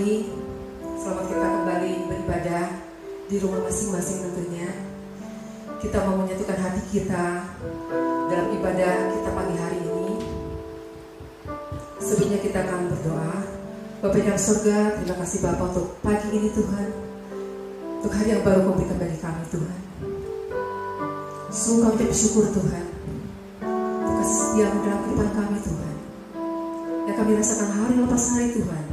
pagi, selamat kita kembali beribadah di rumah masing-masing tentunya. Kita mau menyatukan hati kita dalam ibadah kita pagi hari ini. Sebelumnya kita akan berdoa. Bapa di dalam surga, terima kasih Bapa untuk pagi ini Tuhan, untuk hari yang baru Kau berikan bagi kami Tuhan. Sungguh kami bersyukur Tuhan untuk kasih setia-Mu dalam kehidupan kami Tuhan, yang kami rasakan hari lepas hari Tuhan.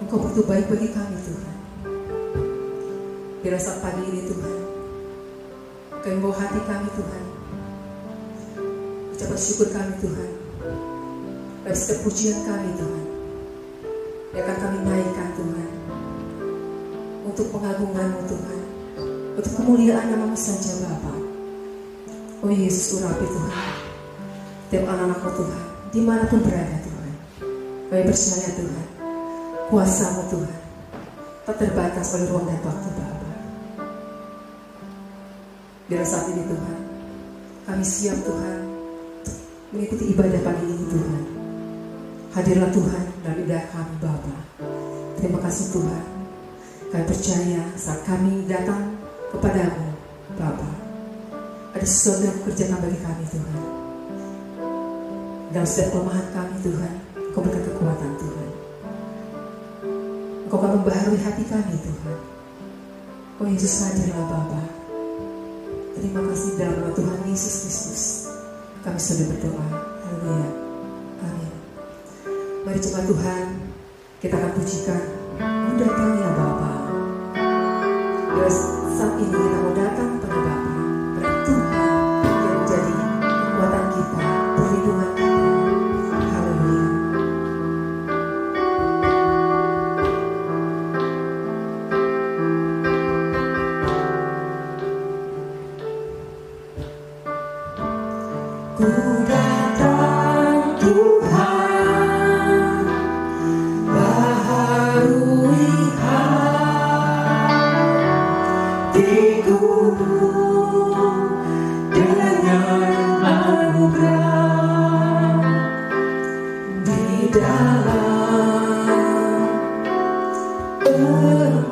Engkau begitu baik bagi kami Tuhan. Biarlah saat pagi ini Tuhan, Kau membawa hati kami Tuhan, ucapan syukur kami Tuhan, dan setiap pujian kami Tuhan yang akan kami naikkan Tuhan, untuk pengagungan-Mu Tuhan, untuk kemuliaan nama-Mu saja Bapa. Oh Yesus, urapi Tuhan setiap anak-anak-Mu Tuhan, dimanapun berada Tuhan. Kami percaya Tuhan, kuasa-Mu Tuhan tak terbatas oleh ruang dan waktu Bapa. Biar saat ini Tuhan, kami siap Tuhan mengikuti ibadah pagi ini Tuhan. Hadirlah Tuhan dalam ibadah kami Bapa. Terima kasih Tuhan. Kami percaya saat kami datang kepadamu Bapa, ada sesuatu yang Kau kerjakan bagi kami Tuhan. Dalam setiap kelemahan kami Tuhan, Kau berikan kekuatan Tuhan. Engkau akan membaharui hati kami Tuhan. Oh Yesus, hadirlah Bapa. Terima kasih dalam nama Tuhan Yesus Kristus kami sudah berdoa. Haleluya. Amin. Mari coba Tuhan, kita akan pujikan Kau datang ya Bapa. Biar saat ini kita mau datang pada Bapa, pada Tuhan yang menjadi kekuatan kita, perlindungan kita. Haleluya. Ku datang Tuhan, baharui hatiku dengan anugerah di dalam Engkau.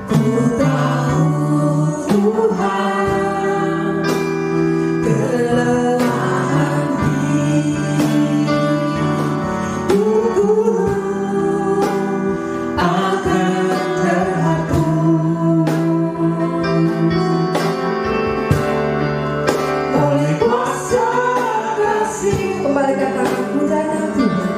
Ku tahu Tuhan kelemahan hidupku akan terhapus oleh kuasa kasih. Kembali katakan, ku datang Tuhan.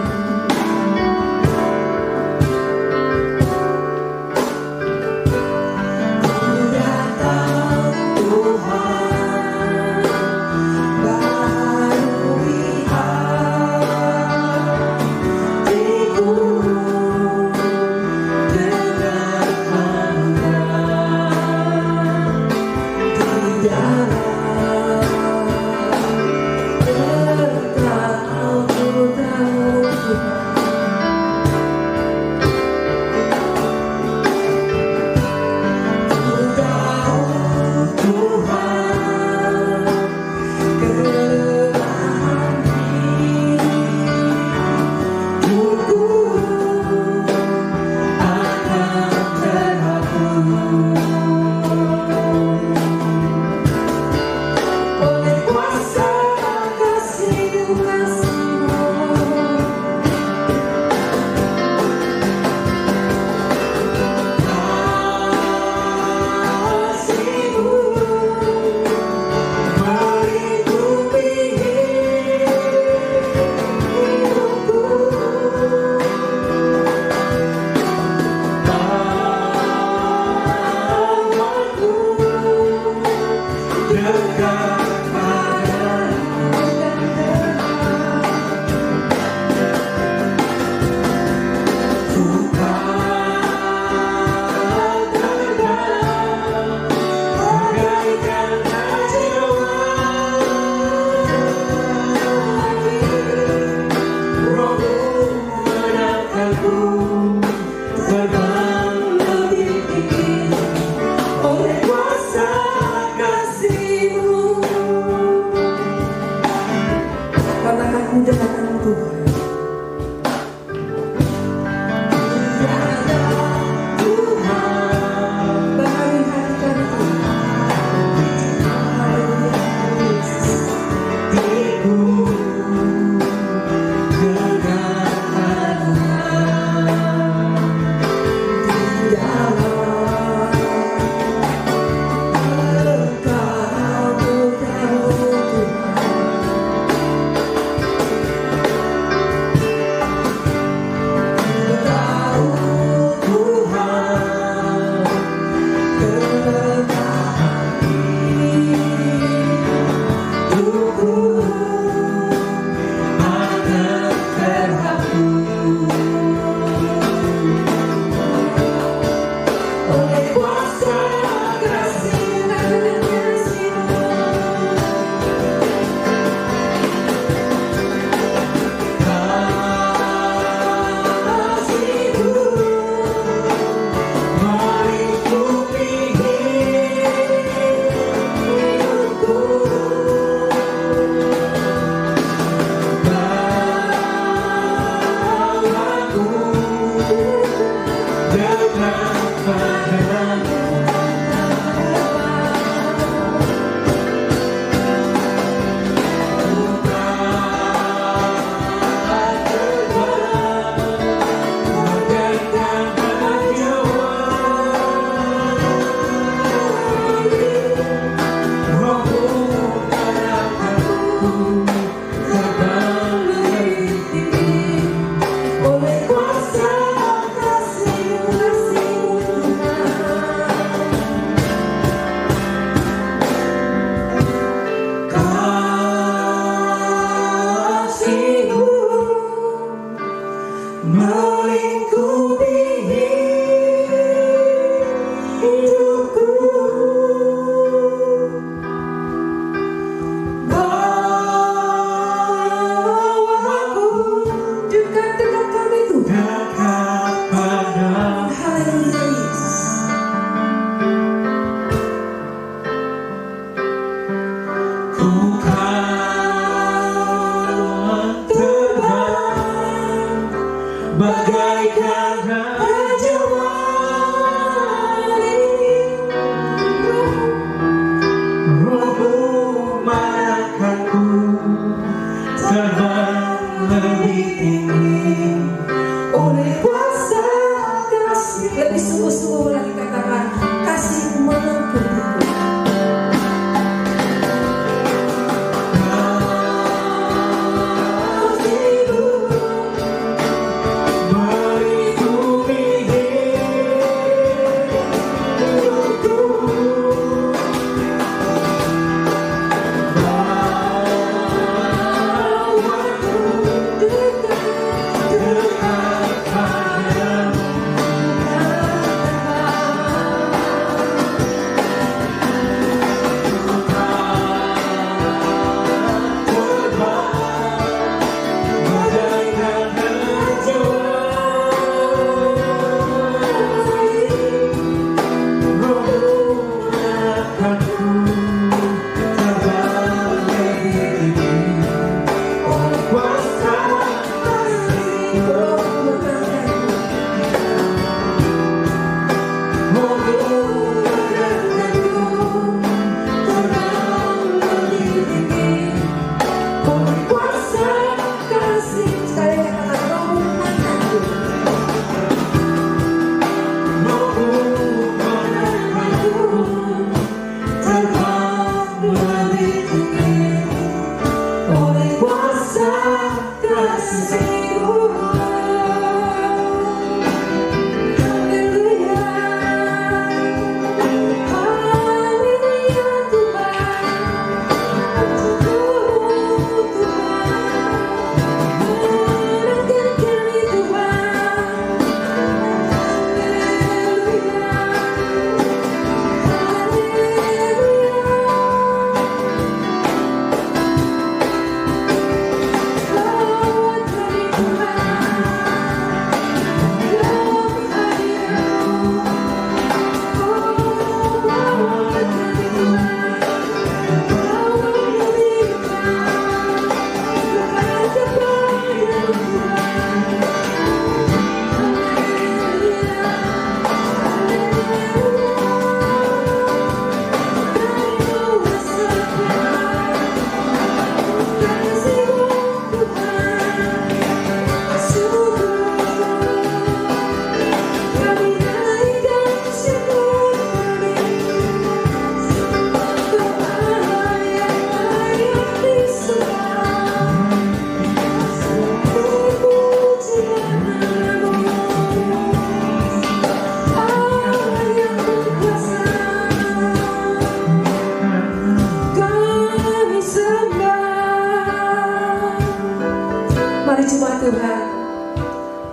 Tuhan,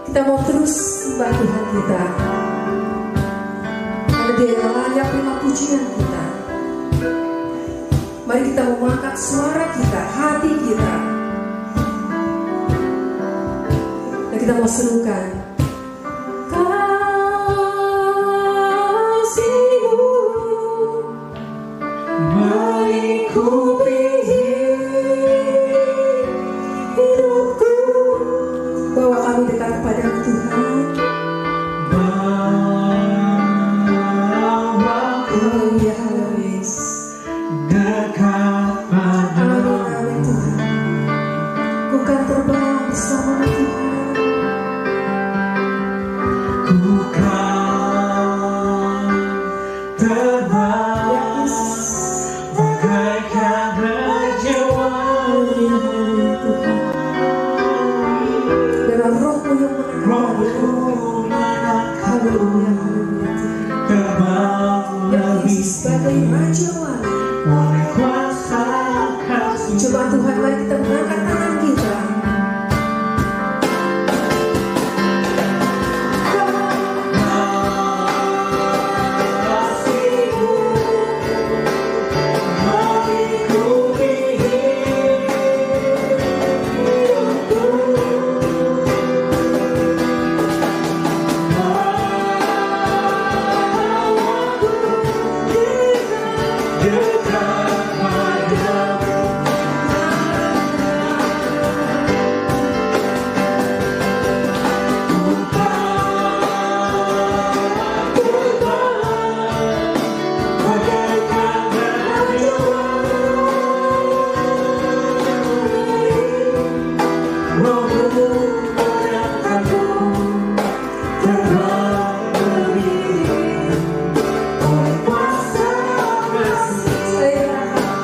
kita mau terus sembah Tuhan kita, karena Dia yang layak terima pujian kita. Mari kita mengangkat suara kita, hati kita, dan kita mau serukan kasih-Mu melingkupi hidupku. Bawa kami dekat kepada-Mu Tuhan. Haleluya, haleluya. Dekat padamu. Amin, Tuhan. Ku kan terbang bersama Tuhan. Ku kan terbang bagaikan rajawan. Dalam roh-Mu yang Rohmu menangkan. Haleluya, haleluya Tuhan. terbang Ya lebih Yesus sebagai Raja Wali. oleh kuasa kasih. Coba Tuhan, mari kita mengangkat tangan kita. Kasih-Mu melingkupi hidupku. Dekat padamu. Saya kasih.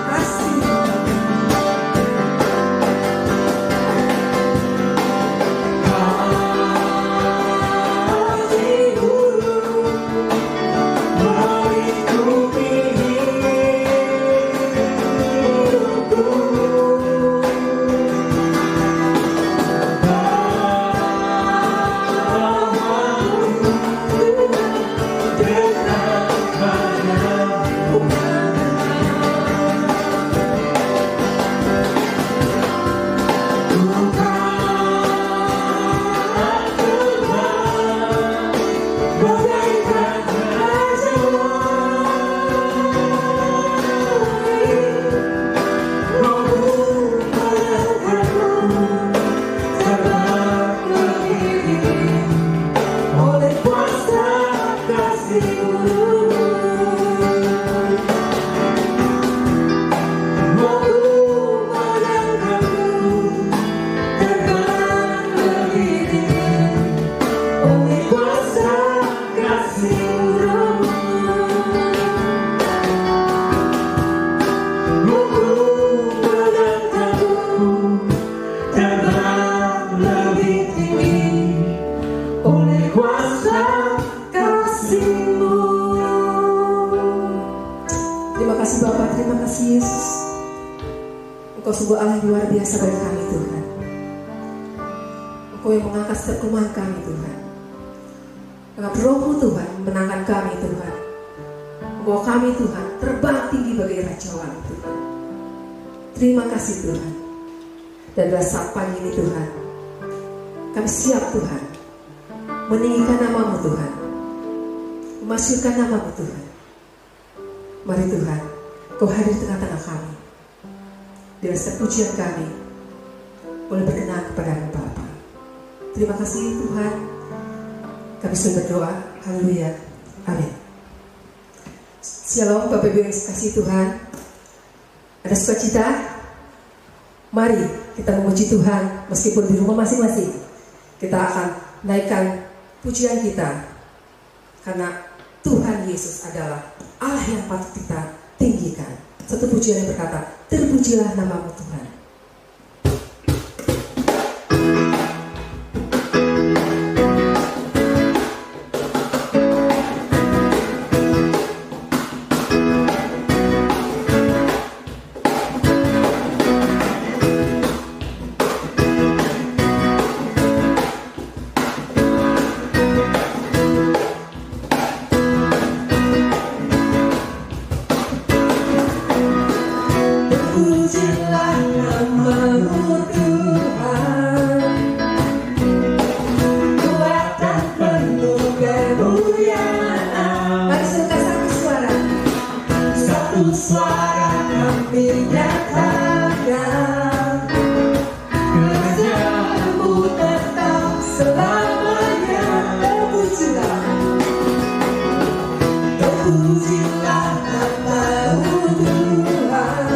Oleh kuasa kasih-Mu. Terima kasih Bapa, terima kasih Yesus. Engkau sungguh Allah yang luar biasa bagi kami Tuhan. Engkau yang mengangkat setiap kelemahan kami Tuhan. Dengan roh-Mu Tuhan menangkan kami Tuhan. Membawa kami Tuhan terbang tinggi bagi Raja Wali Tuhan. Terima kasih Tuhan. Dan dalam saat pagi ini Tuhan, kami siap Tuhan meninggikan nama-Mu Tuhan, memasukkan nama-Mu Tuhan. Mari Tuhan, Kau hadir di tengah-tengah kami. Dengan setiap pujian kami boleh berkenan kepada-Mu Bapa. Terima kasih Tuhan. Kami sudah berdoa. Haleluya. Amin. Shalom Bapak Ibu yang kasih Tuhan. Ada sukacita? Mari kita memuji Tuhan meskipun di rumah masing-masing. Kita akan naikkan pujian kita karena Tuhan Yesus adalah Allah yang patut kita tinggikan. Satu pujian yang berkata, terpujilah nama-Mu Tuhan. Terpujilah nama-Mu Tuhan, kuat dan penuh kemuliaan. Mari suka satu suara. Satu suara kami nyatakan, kerajaan-Mu tetap selamanya. Terpujilah, terpujilah nama-Mu Tuhan,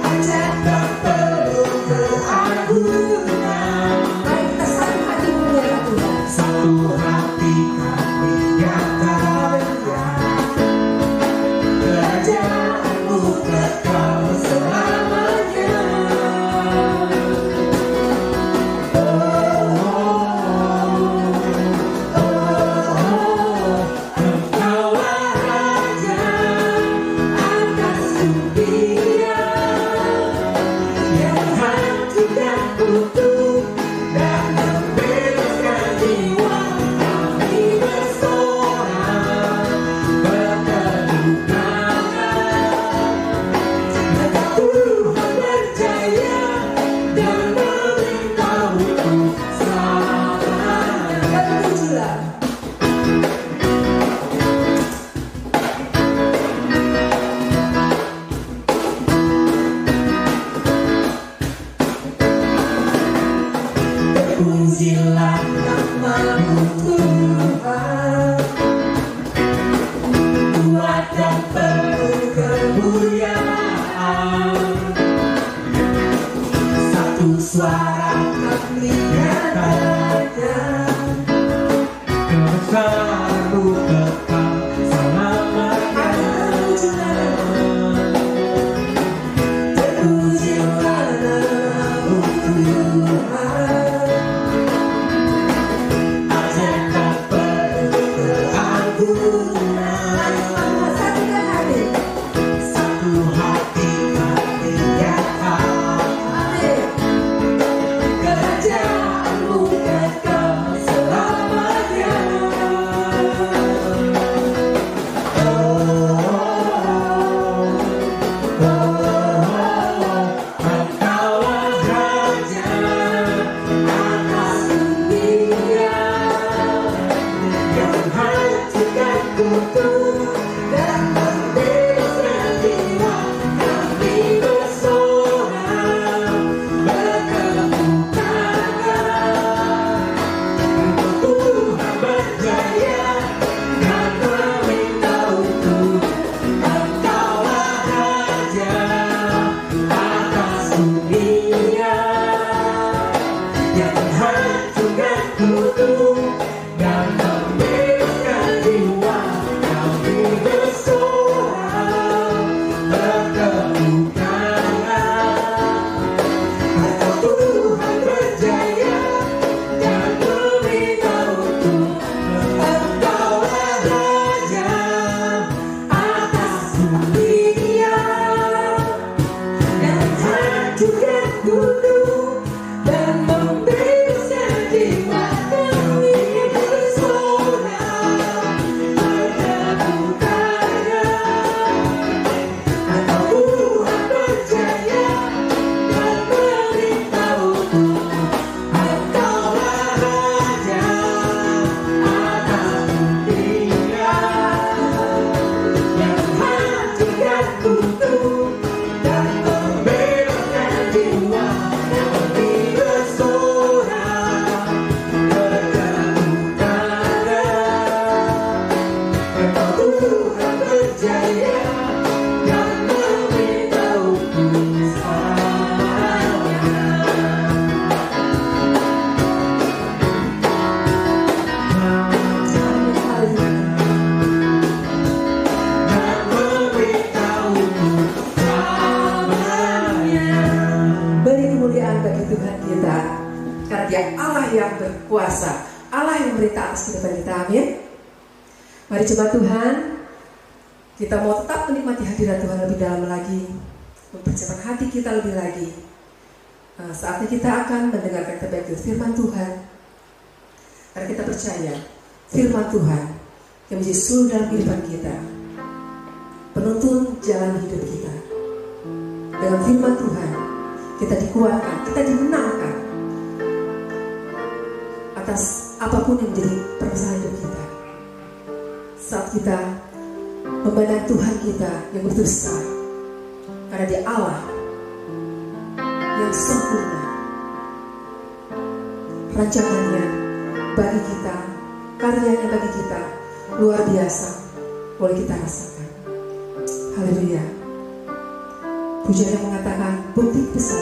ajak dan penuh keagungan. Mari kita satu hati memuliakan Tuhan. Satu hati kami nyatakan, kerajaan-Mu kekal selamanya. Engkaulah Raja atas dunia, yang hancurkan kutuk dan membebaskan jiwa. Kami bersorak berkedukangan, Engkau Tuhan berjaya dan memerintah untuk selamanya. Terpujilah. Terpujilah nama-Mu Tuhan, kuat dan penuh kemuliaan. Satu suara kami nyatakan, Kerajaan-Mu kekal selamanya. terpujilah nama-Mu Tuhan, Ajak dan penuh keagungan. satukan hati. Satu hati kami nyatakan, Amin. Kerajaan-Mu kekal selamanya. Engkaulah Raja atas Dunia yang hancurkan kutuk dan membebaskan jiwa. Kami bersorak berkedukangan, Engkau Tuhan berjaya dan meminta untuk. Engkaulah Raja atas dunia, yang hancurkan kutuk dan membebaskan jiwa. Kami bersorak berkedukangan, Engkau Tuhan berjaya dan meminta untuk. Engkaulah Raja atas dunia, yang hancurkan kutuk dan membebaskan jiwa. Kami bersorak berkedukangan, Engkau Tuhan berjaya dan meminta untuk. Engkaulah Raja atas dunia, yang hancurkan kutuk dan membebaskan jiwa. Kami bersorak berkedukangan, Engkau Tuhan berjaya dan meminta untuk selamanya. Dan meminta untuk selamanya. Beri kemuliaan bagi Tuhan kita, karena Dia Allah yang berkuasa, Allah yang memerintah atas kehidupan kita. Amin. Mari jemaat Tuhan, kita mau tetap menikmati hadirat Tuhan lebih dalam lagi, mempercepat hati kita lebih lagi. Saatnya kita akan mendengarkan kebenaran firman Tuhan, karena kita percaya firman Tuhan yang menjadi suluh dalam kehidupan kita, penuntun jalan hidup kita. dengan firman Tuhan, kita dikuatkan, kita dimenangkan atas apapun yang menjadi permasalahan hidup kita. Saat kita memandang Tuhan kita yang berbesar, karena Dia Allah yang sempurna. Rancangannya bagi kita, karyanya bagi kita luar biasa, boleh kita rasakan. Haleluya. Pujian yang mengatakan bukti besar.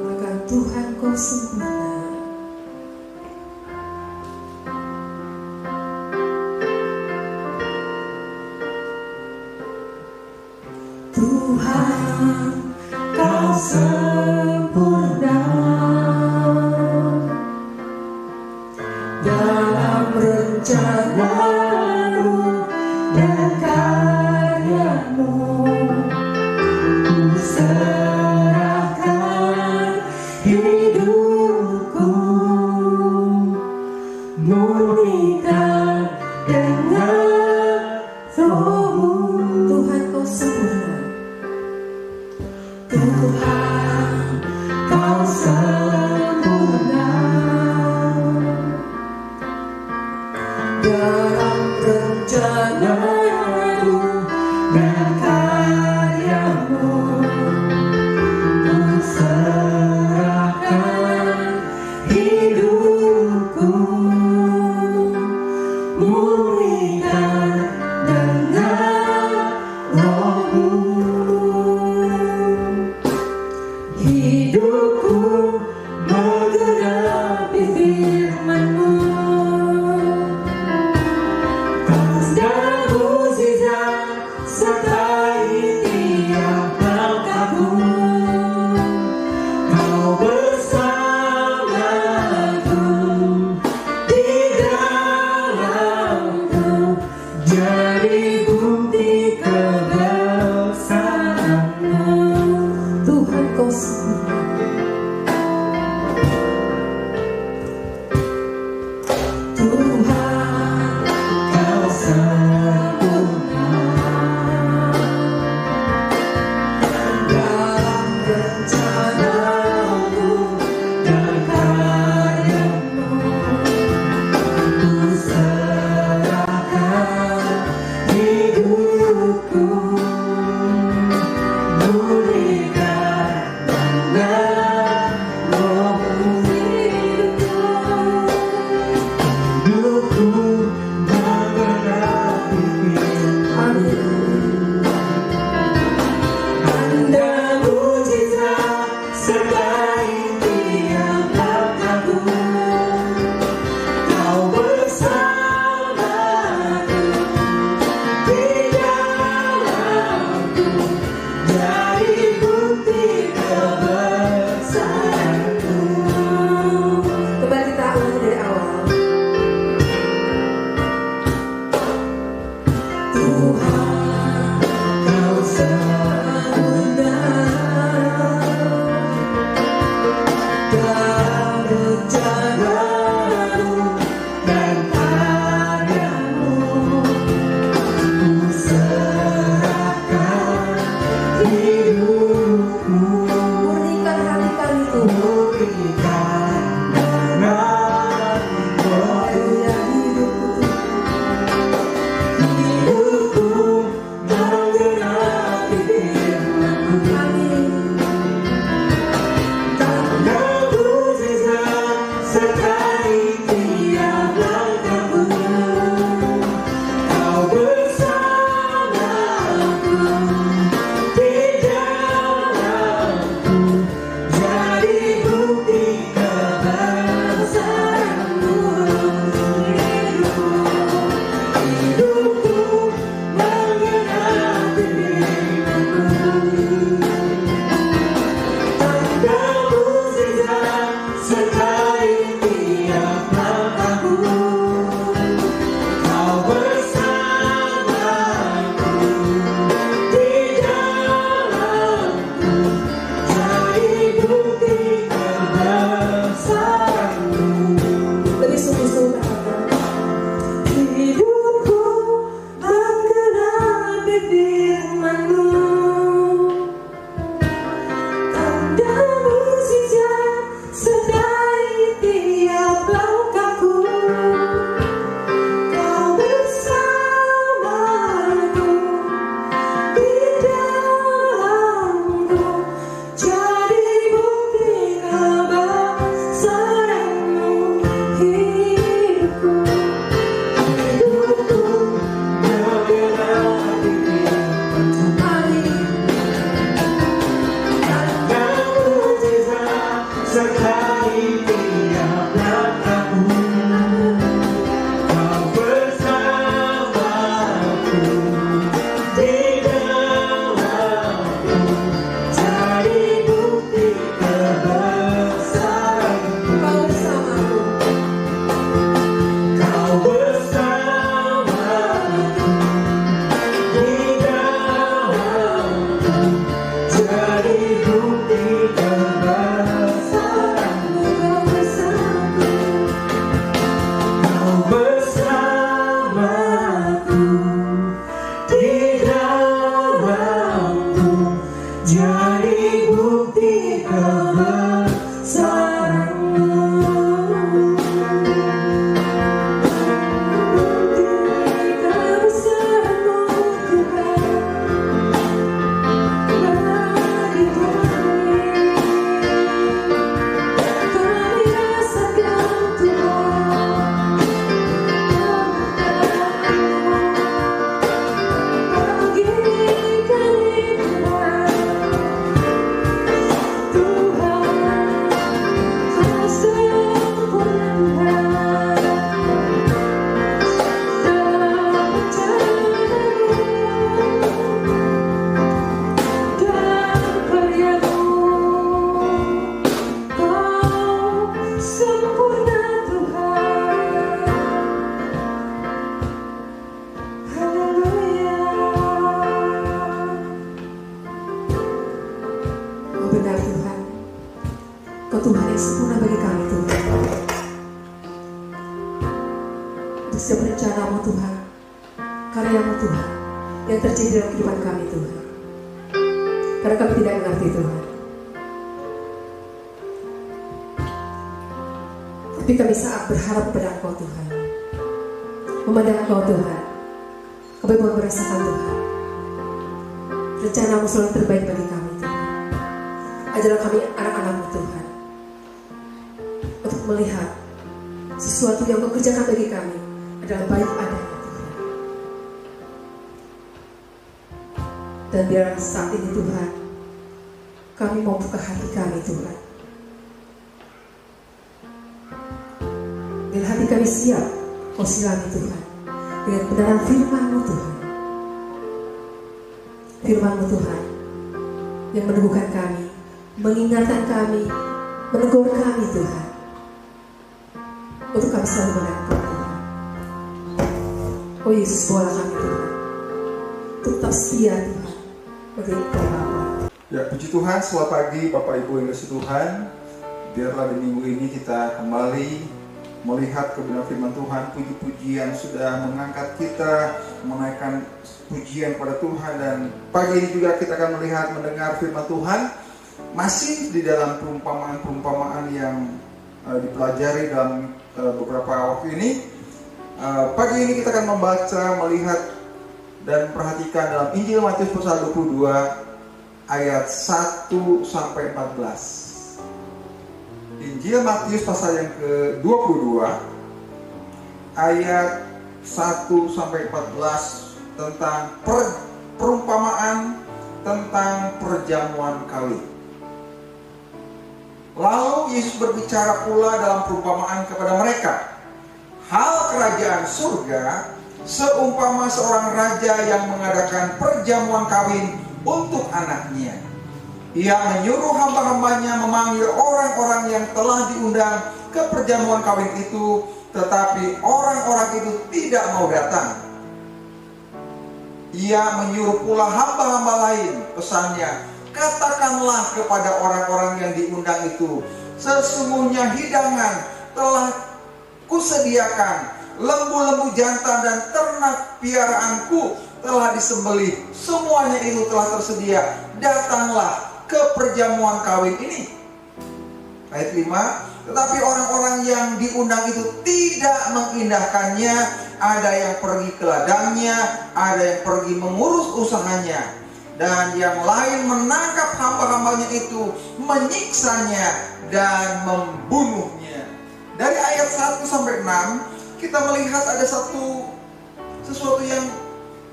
Maka Tuhan kau sempurna. Tuhan, Kau sempurna dalam rencana-Mu dan karya-Mu. Ku serahkan hidupku, murnikan dengan Roh-Mu. Tuhan kau sempurna. Tuhan, Kau sempurna dalam rencana-Mu dan karya-Mu. Ku serahkan hidupku, murnikan dengan Roh-Mu. Hidupku menggenapi firman-Mu, tanda mukjizat sertai tiap langkahku. Kau bersamaku di dalamku, jadi bukti kebesaran-Mu. Tuhan kau sempurna. Tuhan, Kau sempurna dalam rencana-Mu dan karya-Mu. Ku serahkan hidupku, murnikan dengan Roh-Mu. Hidupku menggenapi firman-Mu, tanda mukjizat sertai tiap langkahku. Kau bersamaku di dalamku, jadi bukti kebesaran-Mu. Kembali kita ulangi dari awal. Tuhan, Kau sempurna dalam rencana-Mu dan karya-Mu. Ku serahkan hidupku, Murnikan hati kami Tuhan. murnikan dengan Roh-Mu. Haleluya, hidupku Hidupku menggenapi firman-Mu, amin. tanda mukjizat sertai tiap langkahku. Kau bersamaku di dalamku, jadi bukti kebesaran-Mu. Hidupku menggenapi firman-Mu, tanda mukjizat sertai tiap langkahku. Kau bersamaku di dalamku, jadi bukti kebesaran-Mu. Tuhan yang sempurna bagi kami Tuhan. Untuk setiap rencana-Mu Tuhan, karya-Mu Tuhan yang terjadi dalam kehidupan kami Tuhan. Karena kami tidak mengerti Tuhan. Tapi kami saat berharap pada Engkau Tuhan, memandang Engkau Tuhan, kami mau merasakan Tuhan rencana-Mu selalu terbaik bagi kami Tuhan. Ajarlah kami anak-anak-Mu Tuhan untuk melihat sesuatu yang Kau kerjakan bagi kami adalah baik adanya Tuhan. Dan biar saat ini Tuhan, kami mau buka hati kami Tuhan. Biar hati kami siap Kau silami Tuhan dengan kebenaran firman-Mu Tuhan. Firman-Mu Tuhan yang meneguhkan kami, mengingatkan kami, menegur kami Tuhan, untuk kami selalu menangkap Tuhan. Oh Yesus, bawalah kami Tuhan untuk tetap setia Tuhan bagi Engkau Bapa. Ya, puji Tuhan, selamat pagi Bapak Ibu yang kasih Tuhan. Biarlah di minggu ini kita kembali melihat kebenaran firman Tuhan. Puji-pujian sudah mengangkat kita, menaikkan pujian pada Tuhan. Dan pagi ini juga kita akan melihat, mendengar firman Tuhan. Masih di dalam perumpamaan-perumpamaan yang dipelajari dalam beberapa waktu ini. Pagi ini kita akan membaca, melihat, dan perhatikan dalam Injil Matius pasal 22 ayat 1 sampai 14. Injil Matius pasal yang ke-22 ayat 1 sampai 14 tentang perumpamaan tentang perjamuan kawin. Lalu Yesus berbicara pula dalam perumpamaan kepada mereka. Hal kerajaan surga seumpama seorang raja yang mengadakan perjamuan kawin untuk anaknya. Ia menyuruh hamba-hambanya memanggil orang-orang yang telah diundang ke perjamuan kawin itu, tetapi orang-orang itu tidak mau datang. Ia menyuruh pula hamba-hamba lain, pesannya, katakanlah kepada orang-orang yang diundang itu, sesungguhnya hidangan telah kusediakan, lembu-lembu jantan dan ternak piaraanku telah disembelih, semuanya itu telah tersedia, datanglah ke perjamuan kawin ini. Ayat 5, tetapi orang-orang yang diundang itu tidak mengindahkannya, ada yang pergi ke ladangnya, ada yang pergi mengurus usahanya, dan yang lain menangkap hamba-hambanya itu, menyiksanya dan membunuhnya. Dari ayat 1 sampai 6 kita melihat ada sesuatu yang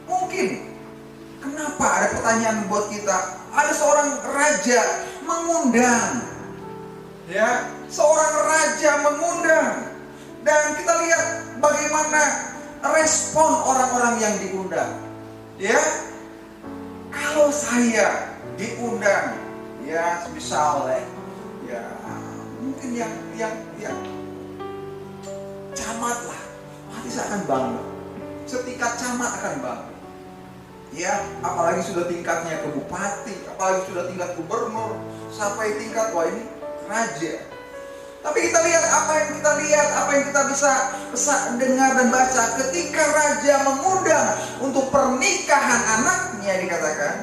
mungkin, kenapa ada pertanyaan buat kita. Ada seorang raja mengundang, ya, seorang raja mengundang, dan kita lihat bagaimana respon orang-orang yang diundang. Ya, kalau saya diundang, ya, misalnya, ya, mungkin yang camat lah, pasti saya akan bangga. Setingkat camat akan bangga. Ya, apalagi sudah tingkatnya ke bupati, apalagi sudah tingkat gubernur, sampai tingkat, wah ini raja. Tapi kita lihat apa yang kita bisa dengar dan baca ketika raja mengundang untuk pernikahan anaknya, dikatakan.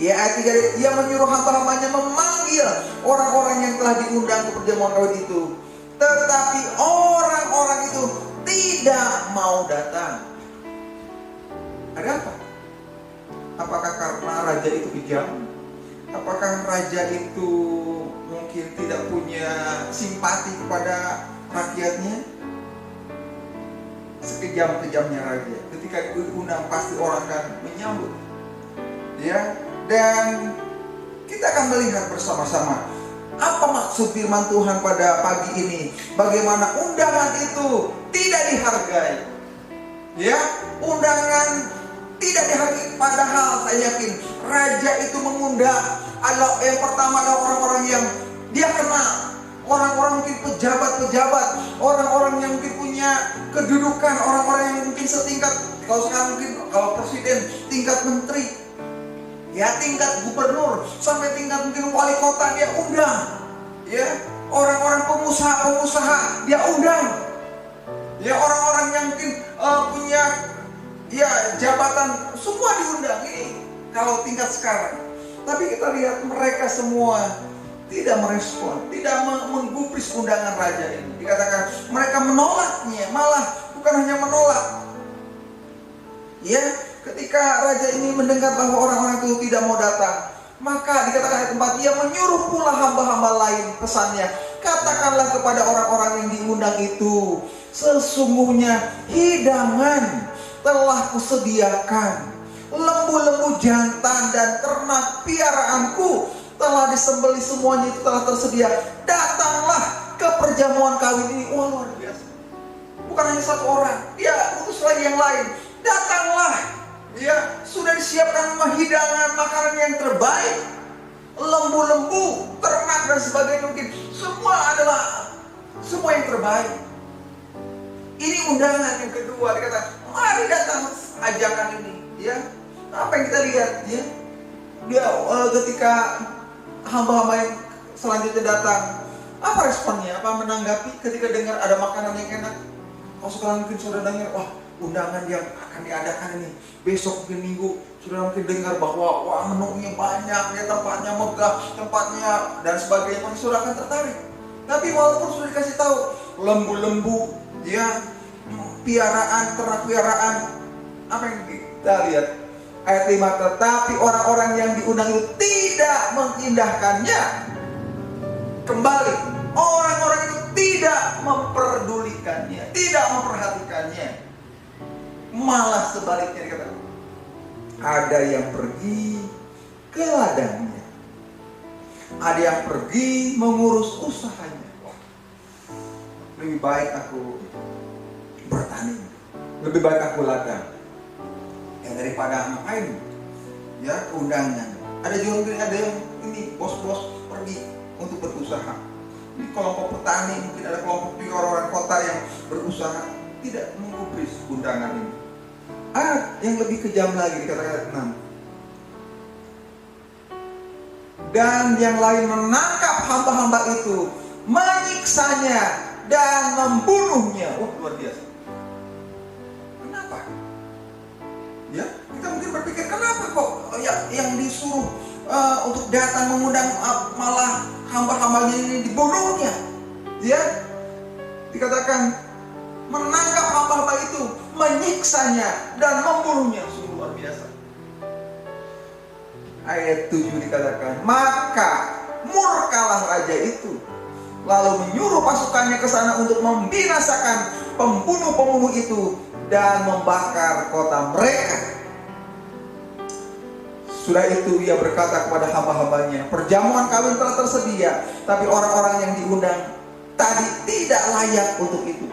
Ya, ayat 3, ia menyuruh hamba-hambanya memanggil orang-orang yang telah diundang ke perjamuan kawin itu. Tetapi orang-orang itu tidak mau datang. Ada apa? Apakah karena raja itu kejam? Apakah raja itu mungkin tidak punya simpati kepada rakyatnya? Sekejam-kejamnya raja, ketika diundang pasti orang akan menyambut, ya. Dan kita akan melihat bersama-sama apa maksud firman Tuhan pada pagi ini. Bagaimana undangan itu tidak dihargai, ya. Undangan tidak dihargai, padahal saya yakin raja itu mengundang adalah yang pertama adalah orang-orang yang dia kenal, orang-orang mungkin pejabat-pejabat, orang-orang yang mungkin punya kedudukan, orang-orang yang mungkin setingkat, kalau sekarang mungkin kalau presiden tingkat menteri, ya tingkat gubernur, sampai tingkat mungkin wali kota dia undang, ya orang-orang pengusaha dia undang, ya orang-orang yang mungkin punya ya jabatan semua diundang. Ini kalau tingkat sekarang. Tapi kita lihat mereka semua tidak merespon, tidak menggubris undangan raja ini. Dikatakan mereka menolaknya, malah bukan hanya menolak. Ya, ketika raja ini mendengar bahwa orang-orang itu tidak mau datang, maka dikatakan ayat 4, ia menyuruh pula hamba-hamba lain, pesannya, katakanlah kepada orang-orang yang diundang itu, sesungguhnya hidangan telah kusediakan, lembu-lembu jantan dan ternak piaraanku telah disembelih, semuanya itu telah tersedia. Datanglah ke perjamuan kawin ini. Wah, luar biasa. Bukan hanya satu orang, dia utus lagi yang lain. Datanglah, ya sudah disiapkan hidangan makanan yang terbaik, lembu-lembu, ternak dan sebagainya, mungkin semua adalah semua yang terbaik. Ini undangan yang kedua, dikatakan mari datang ajakan ini, ya. Apa yang kita lihat, ya? Dia ketika hamba-hamba yang selanjutnya datang, apa responnya? Apa menanggapi ketika dengar ada makanan yang enak? Kalau sekarang mungkin saudara dengar, wah undangan yang akan diadakan ini besok mungkin minggu, saudara mungkin dengar bahwa wah menunya banyak, ya tempatnya megah, tempatnya dan sebagainya, mungkin saudara akan tertarik. Tapi walaupun sudah dikasih tahu lembu-lembu, ya piaraan, ternak piaraan, apa yang kita lihat? Ayat 5, tetapi orang-orang yang diundang itu tidak mengindahkannya. Kembali, orang-orang itu tidak memperdulikannya, tidak memperhatikannya. Malah sebaliknya dikatakan, ada yang pergi ke ladangnya, ada yang pergi mengurus usahanya. Wah, lebih baik aku bertani, lebih baik aku ladang, ya daripada ngapain, ya undangan. Ada juga mungkin ada yang ini bos-bos pergi untuk berusaha. Ini kelompok petani, mungkin ada kelompok orang-orang kota yang berusaha, tidak menggubris undangan ini. Yang lebih kejam lagi dikatakan 6. Dan yang lain menangkap hamba-hamba itu, menyiksanya dan membunuhnya. Wah, luar biasa. Kenapa? Ya, kita mungkin berpikir kenapa kok yang disuruh untuk datang mengundang malah hamba-hambanya ini dibunuhnya? Ya, dikatakan menangkap hamba-hamba itu, menyiksanya dan membunuhnya. Sungguh luar biasa. Ayat 7 dikatakan, maka murkalah raja itu, lalu menyuruh pasukannya ke sana untuk membinasakan pembunuh-pembunuh itu dan membakar kota mereka. Sudah itu ia berkata kepada hamba-hambanya, perjamuan kawin telah tersedia, tapi orang-orang yang diundang tadi tidak layak untuk itu.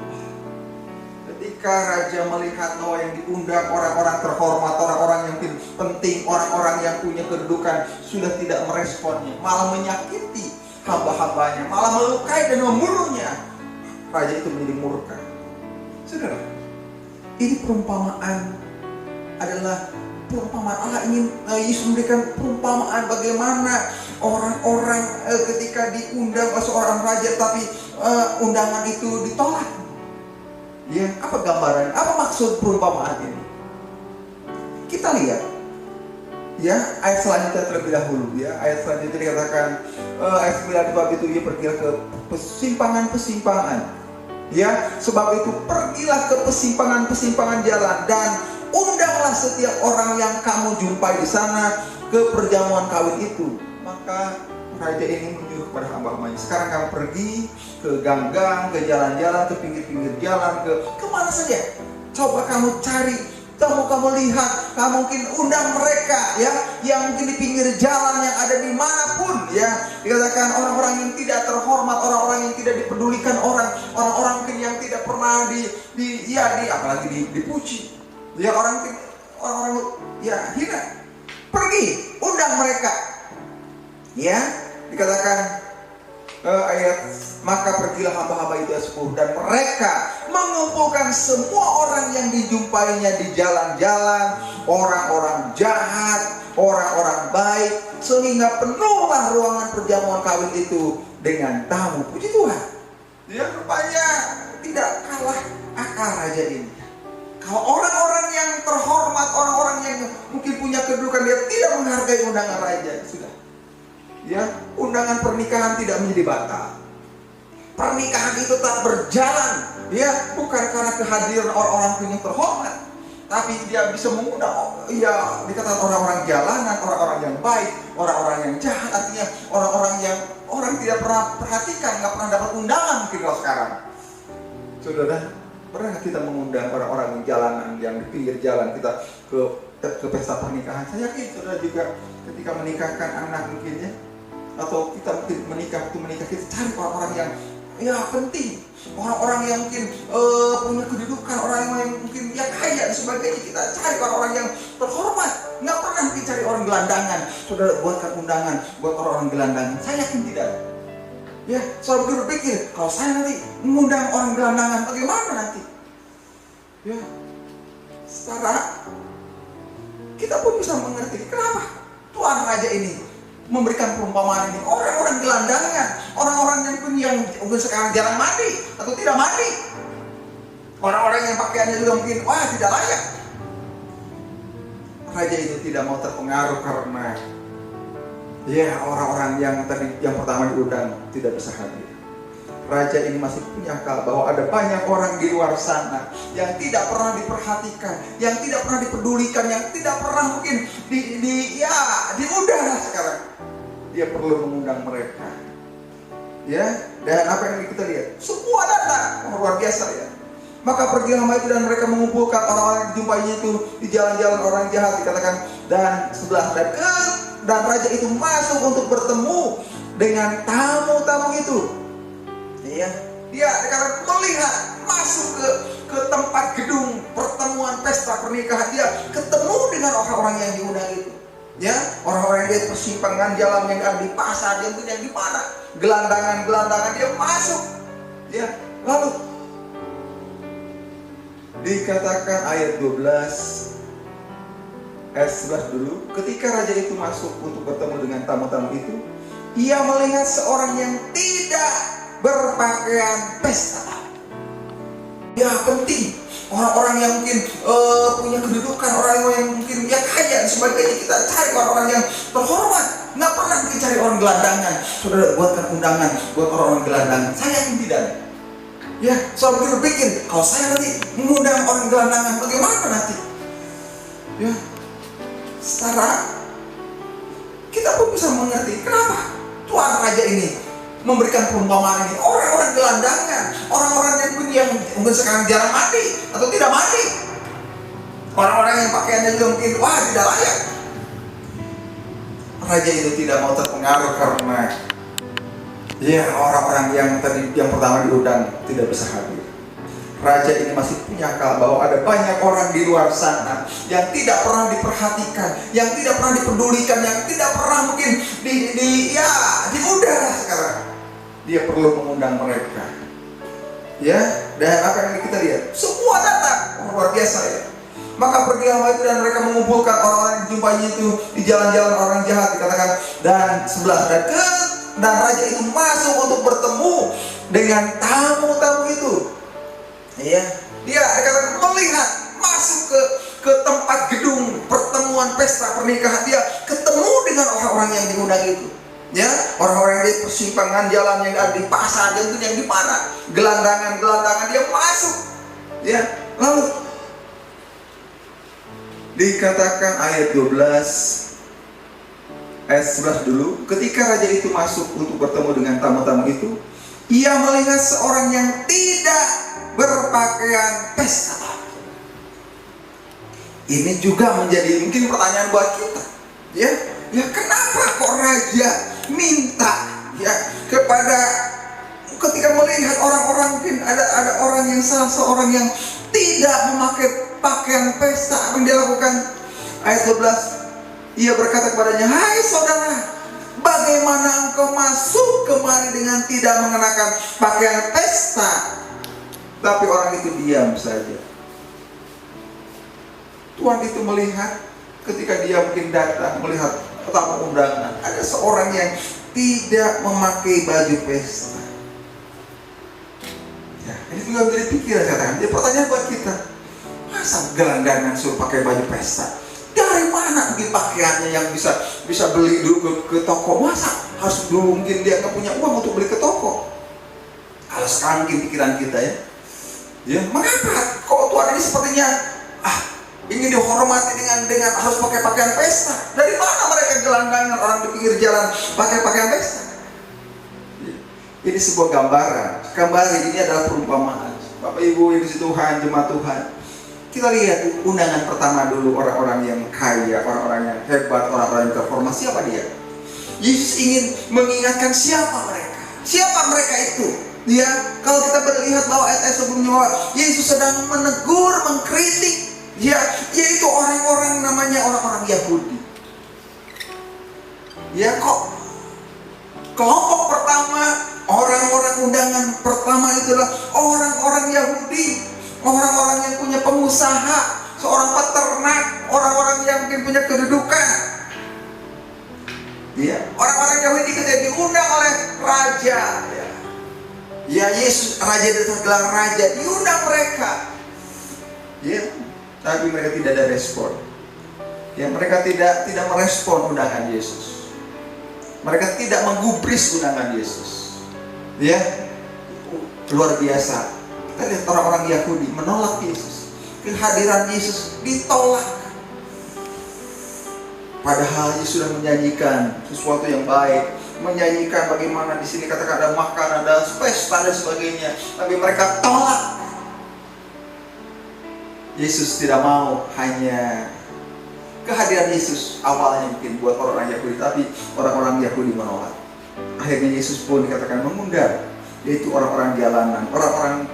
Ketika raja melihat bahwa yang diundang orang-orang terhormat, orang-orang yang penting, orang-orang yang punya kedudukan, sudah tidak meresponnya, malah menyakiti hamba-hambanya, malah melukai dan membunuhnya, raja itu menjadi murka. Saudara, ini perumpamaan adalah perumpamaan Allah ingin Yesus memberikan perumpamaan bagaimana orang-orang ketika diundang oleh seorang raja, tapi undangan itu ditolak. Ya, apa gambaran? Apa maksud perumpamaan ini? Kita lihat Ya, ayat selanjutnya terlebih dahulu ya. Ayat selanjutnya dikatakan ayat 9 bab itu ia pergilah ke persimpangan-persimpangan. Ya, sebab itu pergilah ke persimpangan-persimpangan jalan dan undanglah setiap orang yang kamu jumpai di sana ke perjamuan kawin itu. Maka raja ini menyuruh kepada hamba-hambanya, sekarang kamu pergi ke gang-gang, ke jalan-jalan, ke pinggir-pinggir jalan, ke mana saja. Coba kamu cari, kamu lihat, kamu mungkin undang mereka ya, yang mungkin di pinggir jalan, yang ada dimanapun ya. Dikatakan orang-orang yang tidak terhormat, orang-orang yang tidak dipedulikan orang-orang mungkin yang tidak pernah apalagi dipuji. Ya orang-orang ya hina. Pergi, undang mereka. Ya, dikatakan ayat maka pergilah hamba-hamba itu ayat 10 dan mereka mengumpulkan semua orang yang dijumpainya di jalan-jalan, orang-orang jahat, orang-orang baik, sehingga penuhlah ruangan perjamuan kawin itu dengan tamu. Puji Tuhan. Dia rupanya tidak kalah akal raja ini. Kalau orang-orang yang terhormat, orang-orang yang mungkin punya kedudukan, dia tidak menghargai undangan raja, sudah. Ya, undangan pernikahan tidak menjadi batal. Pernikahan itu tetap berjalan, ya, bukan karena kehadiran orang-orang yang terhormat, tapi dia bisa mengundang, ya, dikatakan orang-orang jalanan, orang-orang yang baik, orang-orang yang jahat, artinya orang-orang yang orang tidak pernah perhatikan, nggak pernah dapat undangan mungkin kalau sekarang. Saudara, pernah kita mengundang orang-orang yang jalanan, yang di pinggir jalan, kita ke pesta pernikahan? Saya yakin saudara juga ketika menikahkan anak mungkin ya, atau kita mungkin menikah kita cari orang-orang yang ya penting, orang-orang yang mungkin punya kedudukan, orang yang mungkin ya kaya dan sebagainya. Kita cari orang-orang yang terhormat, nggak pernah mungkin cari orang gelandangan. Saudara buatkan undangan buat orang-orang gelandangan, saya yakin tidak. Ya, selalu berpikir, kalau saya nanti mengundang orang gelandangan, bagaimana nanti? Ya, secara kita pun bisa mengerti kenapa Tuhan Raja ini memberikan perumpamaan ini. Orang-orang gelandangan, orang-orang yang mungkin sekarang jarang mandi atau tidak mandi, orang-orang yang pakaiannya juga mungkin tidak layak. Raja itu tidak mau terpengaruh karena ya orang-orang yang tadi yang pertama diundang tidak bisa hadir. Raja ini masih punya akal bahwa ada banyak orang di luar sana yang tidak pernah diperhatikan, yang tidak pernah dipedulikan, yang tidak pernah mungkin diundang sekarang. Dia perlu mengundang mereka. Ya, dan apa yang kita lihat? Semua datang, luar biasa ya. Maka pergi hamba itu dan mereka mengumpulkan orang-orang yang dijumpainya itu di jalan-jalan orang jahat, dikatakan dan sebelah dan raja itu masuk untuk bertemu dengan tamu-tamu itu. Ya, dia dikatakan melihat masuk ke tempat gedung pertemuan pesta pernikahan, dia ketemu dengan orang-orang yang diundang itu. Ya, orang-orang yang di persimpangan jalan, yang ada di pasar, yang di mana, gelandangan dia masuk. Ya, lalu dikatakan ayat 12 ayat 11 dulu, ketika raja itu masuk untuk bertemu dengan tamu-tamu itu, ia melihat seorang yang tidak berpakaian pesta. Ya penting, orang-orang yang mungkin punya kedudukan, orang yang mungkin ya kaya dan sebagainya, kita cari orang-orang yang terhormat. Nggak pernah kita cari orang gelandangan. Saudara buatkan undangan buat orang-orang gelandangan, saya yakin tidak. Ya, selalu berpikir, kalau saya nanti mengundang orang gelandangan, bagaimana nanti? Ya, secara kita pun bisa mengerti kenapa Tuhan Raja ini memberikan perumpamaan ini. Orang-orang gelandangan, orang-orang yang mungkin sekarang jarang mandi atau tidak mandi, orang-orang yang pakaiannya juga mungkin tidak layak. Raja itu tidak mau terpengaruh karena ya orang-orang yang pertama diundang tidak bisa hadir. Raja ini masih punya akal bahwa ada banyak orang di luar sana yang tidak pernah diperhatikan, yang tidak pernah dipedulikan, yang tidak pernah mungkin diundang sekarang. Dia perlu mengundang mereka. Ya, dan apa yang kita lihat? Semua datang, luar biasa ya. Maka pergi hamba itu dan mereka mengumpulkan orang-orang yang dijumpainya itu di jalan-jalan orang jahat, dikatakan dan sebelah dan raja itu masuk untuk bertemu dengan tamu-tamu itu. Ya, dia akan melihat masuk ke tempat gedung pertemuan pesta pernikahan, dia ketemu dengan orang-orang yang diundang itu. Ya, orang-orang yang di persimpangan jalan, yang ada di pasar, yang di mana, gelandangan dia masuk. Ya, lalu dikatakan ayat 12 ayat 11 dulu, ketika raja itu masuk untuk bertemu dengan tamu-tamu itu, ia melihat seorang yang tidak berpakaian pesta. Ini juga menjadi mungkin pertanyaan buat kita. Ya kenapa kok raja minta ya kepada, ketika melihat orang-orang, mungkin ada orang yang salah seorang yang tidak memakai pakaian pesta, apa yang dia lakukan? Ayat 12, ia berkata kepadanya, hai saudara, bagaimana engkau masuk kemari dengan tidak mengenakan pakaian pesta? Tapi orang itu diam saja. Tuhan itu melihat ketika dia mungkin datang melihat tamu undangan, ada seorang yang tidak memakai baju pesta. Ya, ini juga menjadi pikiran katakan. Jadi pertanyaan buat kita, masa gelandangan suruh pakai baju pesta? Dari mana mungkin pakaiannya yang bisa beli dulu ke toko? Masa harus dulu mungkin dia nggak punya uang untuk beli ke toko? Kalau sekarang mungkin pikiran kita ya, mengapa kok Tuhan ini sepertinya ingin dihormati dengan harus pakai pakaian pesta? Dari mana mereka gelandangan orang di pinggir jalan pakai pakaian pesta? Ini sebuah gambaran ini adalah perumpamaan. Bapak Ibu yang di Tuhan, jemaat Tuhan, kita lihat undangan pertama dulu, orang-orang yang kaya, orang-orang yang hebat, orang-orang yang terhormat. Siapa dia? Yesus ingin mengingatkan siapa mereka itu. Ya, kalau kita melihat bahwa ayat sebelumnya bahwa Yesus sedang menegur, mengkritik, ya, yaitu orang-orang namanya orang-orang Yahudi. Ya, kok kelompok pertama, orang-orang undangan pertama itulah orang-orang Yahudi, orang-orang yang punya pengusaha, seorang peternak, orang-orang yang mungkin punya kedudukan. Ya, orang-orang Yahudi ketika diundang oleh raja, ya Yesus, raja itu tergelar raja, diundang mereka. Ya, tapi mereka tidak ada respon. Ya, mereka tidak merespon undangan Yesus. Mereka tidak menggubris undangan Yesus. Ya, luar biasa. Kita lihat orang-orang Yahudi menolak Yesus. Kehadiran Yesus ditolak. Padahal Yesus sudah menyanyikan sesuatu yang baik, menyanyikan bagaimana di sini katakan ada makan, ada pesta dan sebagainya. Tapi mereka tolak. Yesus tidak mau, hanya kehadiran Yesus awalnya mungkin buat orang-orang Yahudi, tapi orang-orang Yahudi menolak. Akhirnya Yesus pun dikatakan mengundang, yaitu orang-orang jalanan,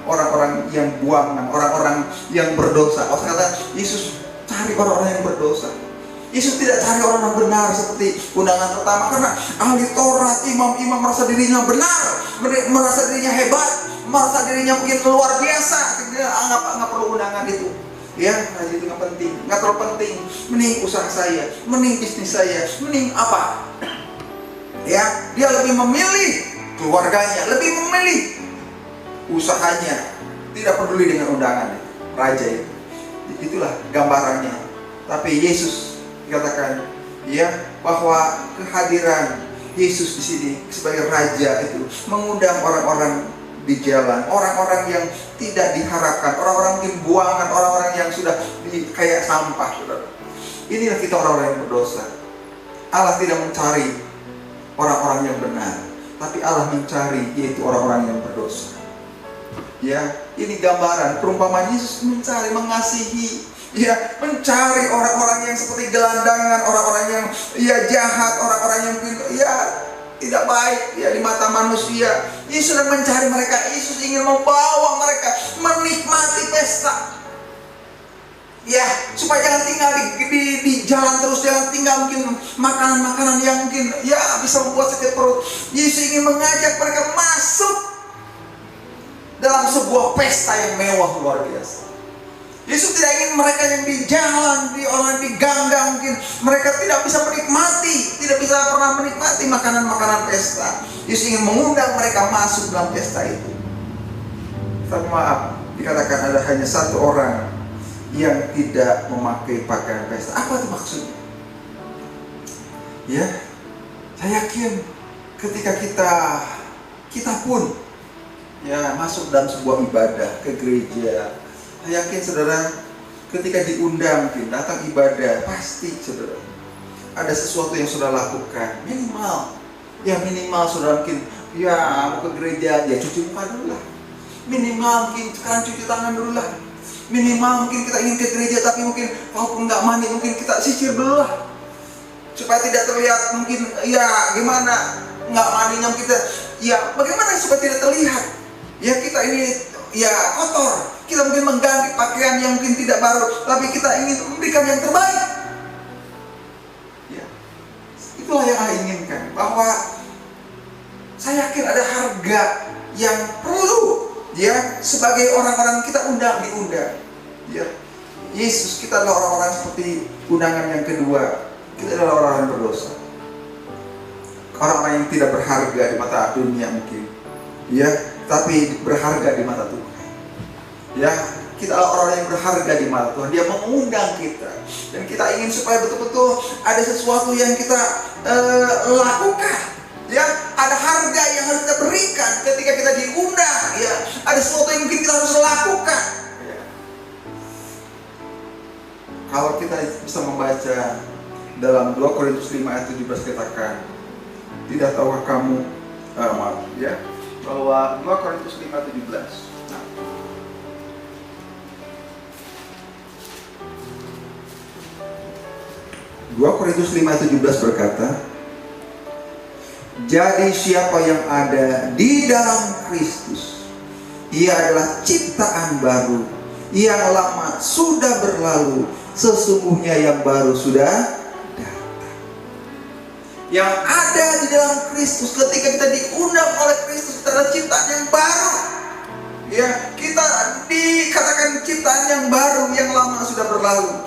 orang-orang yang buangan, orang-orang yang berdosa. Maksud kata Yesus cari orang-orang yang berdosa. Yesus tidak cari orang yang benar seperti undangan pertama, karena ahli Taurat, imam-imam merasa dirinya benar, merasa dirinya hebat, merasa dirinya mungkin luar biasa. Dia nggak perlu undangan itu. Ya, itu nggak penting, nggak terlalu penting. Mending usaha saya, mending bisnis saya, mending apa? Ya, dia lebih memilih keluarganya, lebih memilih usahanya, tidak peduli dengan undangan raja itu. Itulah gambarannya. Tapi Yesus dikatakan ya bahwa kehadiran Yesus di sini sebagai raja itu mengundang orang-orang di jalan, orang-orang yang tidak diharapkan, orang-orang mungkin buangan, orang-orang yang sudah kayak sampah, saudara. Inilah kita orang-orang yang berdosa. Allah tidak mencari orang-orang yang benar, tapi Allah mencari yaitu orang-orang yang berdosa. Ya, ini gambaran perumpamaan Yesus mencari, mengasihi, ya, mencari orang-orang yang seperti gelandangan, orang-orang yang jahat, orang-orang yang tidak baik di mata manusia. Yesus sedang mencari mereka. Yesus ingin membawa mereka menikmati pesta. Ya, supaya jangan tinggal di jalan terus, jangan tinggal mungkin makanan-makanan yang mungkin bisa membuat sakit perut. Yesus ingin mengajak mereka masuk dalam sebuah pesta yang mewah luar biasa. Yesus tidak ingin mereka yang di jalan, orang di ganggang mungkin mereka tidak bisa menikmati, tidak bisa pernah menikmati makanan-makanan pesta. Yesus ingin mengundang mereka masuk dalam pesta itu. Tapi maaf, dikatakan ada hanya satu orang yang tidak memakai pakaian pesta. Apa itu maksudnya? Ya, saya yakin ketika kita pun ya masuk dalam sebuah ibadah ke gereja, saya yakin saudara ketika diundang mungkin datang ibadah, pasti saudara ada sesuatu yang saudara lakukan minimal saudara mungkin ya mau ke gereja ya cuci muka dulu lah, minimal mungkin sekarang cuci tangan dulu lah, minimal mungkin kita ingin ke gereja tapi mungkin walaupun nggak mandi mungkin kita sisir dulu lah supaya tidak terlihat mungkin ya gimana nggak mandinya kita ya bagaimana supaya tidak terlihat ya kita ini ya kotor, kita mungkin mengganti pakaian yang mungkin tidak baru tapi kita ingin memberikan yang terbaik. Ya, itulah yang saya inginkan, bahwa saya yakin ada harga yang perlu ya sebagai orang-orang kita diundang ya. Yesus, kita adalah orang-orang seperti undangan yang kedua. Kita adalah orang-orang berdosa, orang-orang yang tidak berharga di mata dunia mungkin ya, tapi berharga di mata Tuhan ya. Kita adalah orang yang berharga di mata Tuhan. Dia mengundang kita dan kita ingin supaya betul-betul ada sesuatu yang kita lakukan ya. Ada harga yang harus kita berikan ketika kita diundang ya. Ada sesuatu yang mungkin kita harus lakukan ya. Kalau kita bisa membaca dalam 2 Korintus 5 ayat 17 katakan, tidak tahukah kamu bahwa 2 Korintus 5 ayat 17. Nah, 2 Korintus 5 ayat 17 berkata, jadi siapa yang ada di dalam Kristus, ia adalah ciptaan baru, yang lama sudah berlalu, sesungguhnya yang baru sudah datang. Yang ada di dalam Kristus, ketika kita diundang oleh Kristus, kita adalah ciptaan yang baru ya. Kita dikatakan ciptaan yang baru, yang lama sudah berlalu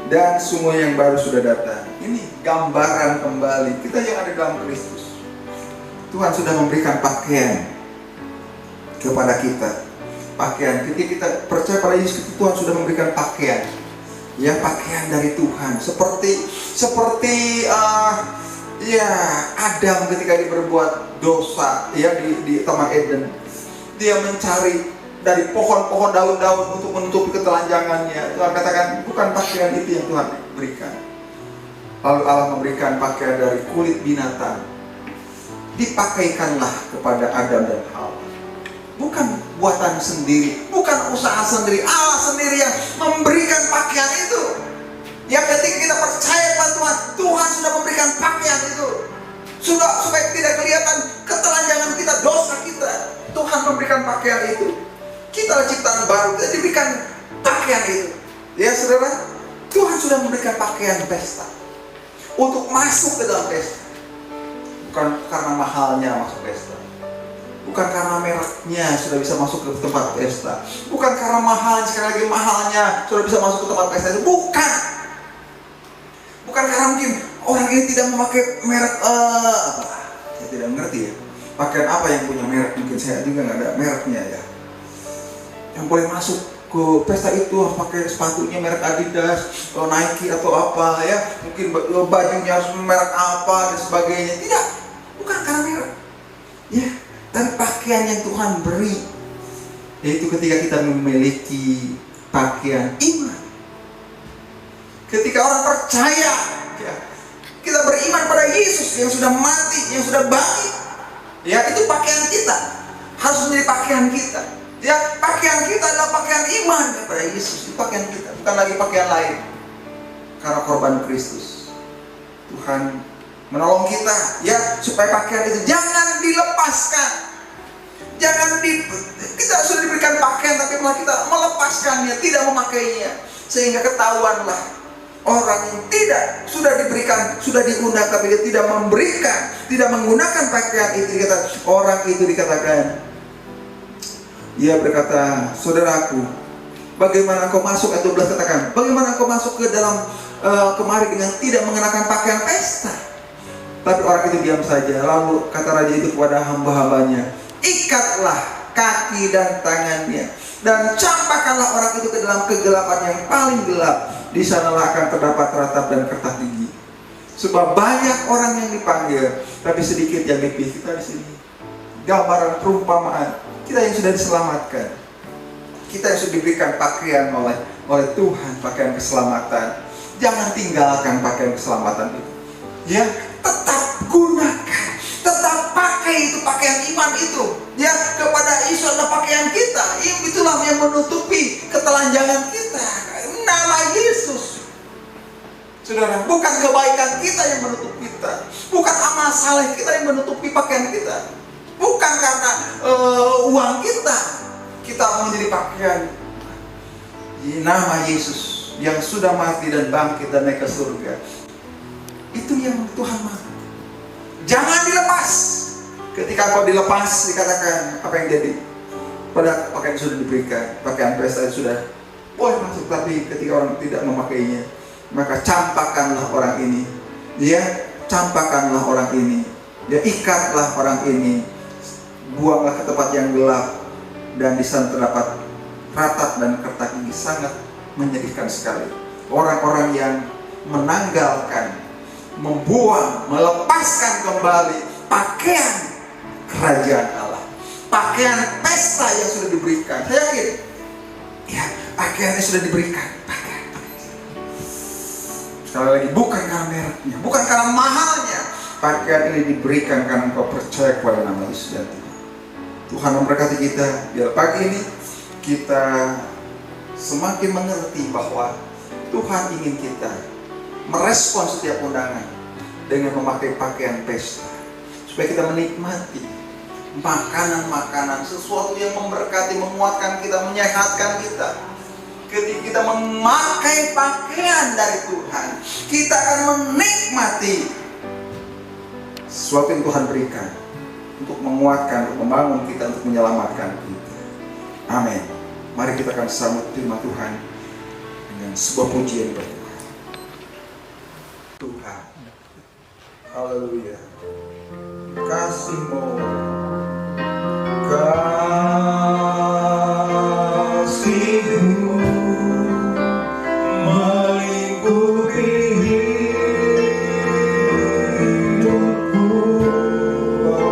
dan semua yang baru sudah datang. Ini gambaran kembali kita yang ada dalam Kristus. Tuhan sudah memberikan pakaian kepada kita. Pakaian, ketika kita percaya pada Yesus, Tuhan sudah memberikan pakaian ya, pakaian dari Tuhan. Seperti ya Adam ketika dia berbuat dosa ya di Taman Eden, dia mencari dari pohon-pohon daun-daun untuk menutupi ketelanjangannya. Tuhan katakan bukan pakaian itu yang Tuhan berikan. Lalu Allah memberikan pakaian dari kulit binatang, dipakaikanlah kepada Adam dan Hawa. Bukan buatan sendiri, bukan usaha sendiri, Allah sendiri yang memberikan pakaian itu. Ya, ketika kita percaya pada Tuhan, Tuhan sudah memberikan pakaian itu. Sudah, supaya tidak kelihatan ketelanjangan kita, dosa kita. Tuhan memberikan pakaian itu. Kita adalah ciptaan baru, kita diberikan pakaian itu. Ya saudara, Tuhan sudah memberikan pakaian pesta untuk masuk ke dalam pesta. Bukan karena mahalnya masuk pesta, bukan karena mereknya sudah bisa masuk ke tempat pesta, bukan karena mahal, sekali lagi mahalnya sudah bisa masuk ke tempat pesta itu. Bukan karena mungkin orang ini tidak memakai merek saya tidak mengerti ya, pakaian apa yang punya merek, mungkin saya juga nggak ada mereknya ya. Yang boleh masuk ke pesta itu harus pakai sepatunya merek Adidas atau Nike atau apa ya, mungkin bajunya harus merek apa dan sebagainya. Tidak, bukan karena merek ya, dan pakaian yang Tuhan beri, yaitu ketika kita memiliki pakaian iman. Ketika orang percaya ya, kita beriman pada Yesus yang sudah mati, yang sudah bangkit ya, itu pakaian kita, harus menjadi pakaian kita ya. Pakaian kita adalah pakaian iman kepada Yesus, itu pakaian kita, bukan lagi pakaian lain. Karena korban Kristus, Tuhan menolong kita ya, supaya pakaian itu jangan dilepaskan. Kita sudah diberikan pakaian tapi malah kita melepaskannya, tidak memakainya, sehingga ketahuanlah orang yang tidak sudah diberikan, sudah diundang tapi dia tidak memberikan, tidak menggunakan pakaian itu. Dikatakan orang itu, dikatakan ia berkata, saudaraku, bagaimana engkau masuk, ayat 12 katakan, bagaimana engkau masuk ke dalam kemari dengan tidak mengenakan pakaian pesta? Tapi orang itu diam saja. Lalu kata raja itu kepada hamba-hambanya, ikatlah kaki dan tangannya dan campakkanlah orang itu ke dalam kegelapan yang paling gelap. Di sanalah akan terdapat ratap dan kertas gigi. Sebab banyak orang yang dipanggil, tapi sedikit yang dipilih. Kita di sini gambaran perumpamaan kita yang sudah diselamatkan, kita yang sudah diberikan pakaian oleh Tuhan, pakaian keselamatan. Jangan tinggalkan pakaian keselamatan itu. Ya, tetap gunakan, tetap pakai itu pakaian iman itu. Ya, kepada Yesus adalah pakaian kita. Itulah yang menutupi ketelanjangan kita. Nama Yesus. Saudara, bukan kebaikan kita yang menutup kita, bukan amal saleh kita yang menutupi pakaian kita, bukan karena uang kita menjadi pakaian. Di nama Yesus yang sudah mati dan bangkit dan naik ke surga, itu yang Tuhan mau. Jangan dilepas. Ketika kau dilepas, dikatakan apa yang jadi? Pada pakaian sudah diberikan, pakaian pesta sudah boleh masuk, tapi ketika orang tidak memakainya, maka campakkanlah orang ini. Dia campakkanlah orang ini. Dia ikatlah orang ini. Buanglah ke tempat yang gelap, dan di sana terdapat ratap dan kertak. Ini sangat menyedihkan sekali. Orang-orang yang menanggalkan, membuang, melepaskan kembali pakaian kerajaan Allah, pakaian pesta yang sudah diberikan. Saya yakin, ya, pakaiannya sudah diberikan. Sekali lagi, bukan karena mereknya, bukan karena mahalnya. Pakaian ini diberikan karena engkau percaya kepada nama Yesus dan Tuhan. Tuhan memberkati kita. Biar pagi ini kita semakin mengerti bahwa Tuhan ingin kita merespon setiap undangan dengan memakai pakaian pesta, supaya kita menikmati makanan-makanan, sesuatu yang memberkati, menguatkan kita, menyehatkan kita. Ketika kita memakai pakaian dari Tuhan, kita akan menikmati sesuatu yang Tuhan berikan untuk menguatkan, untuk membangun kita, untuk menyelamatkan kita. Amin. Mari kita akan sambut firman Tuhan dengan sebuah pujian bagi Tuhan. Tuhan, haleluya. Kasih-Mu, Kasih-Mu melingkupi hidupku, bawa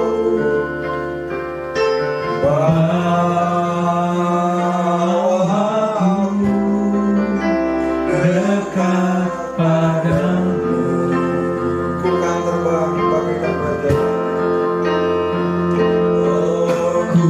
aku dekat padamu. ku kan terbang bagaikan badai. Ku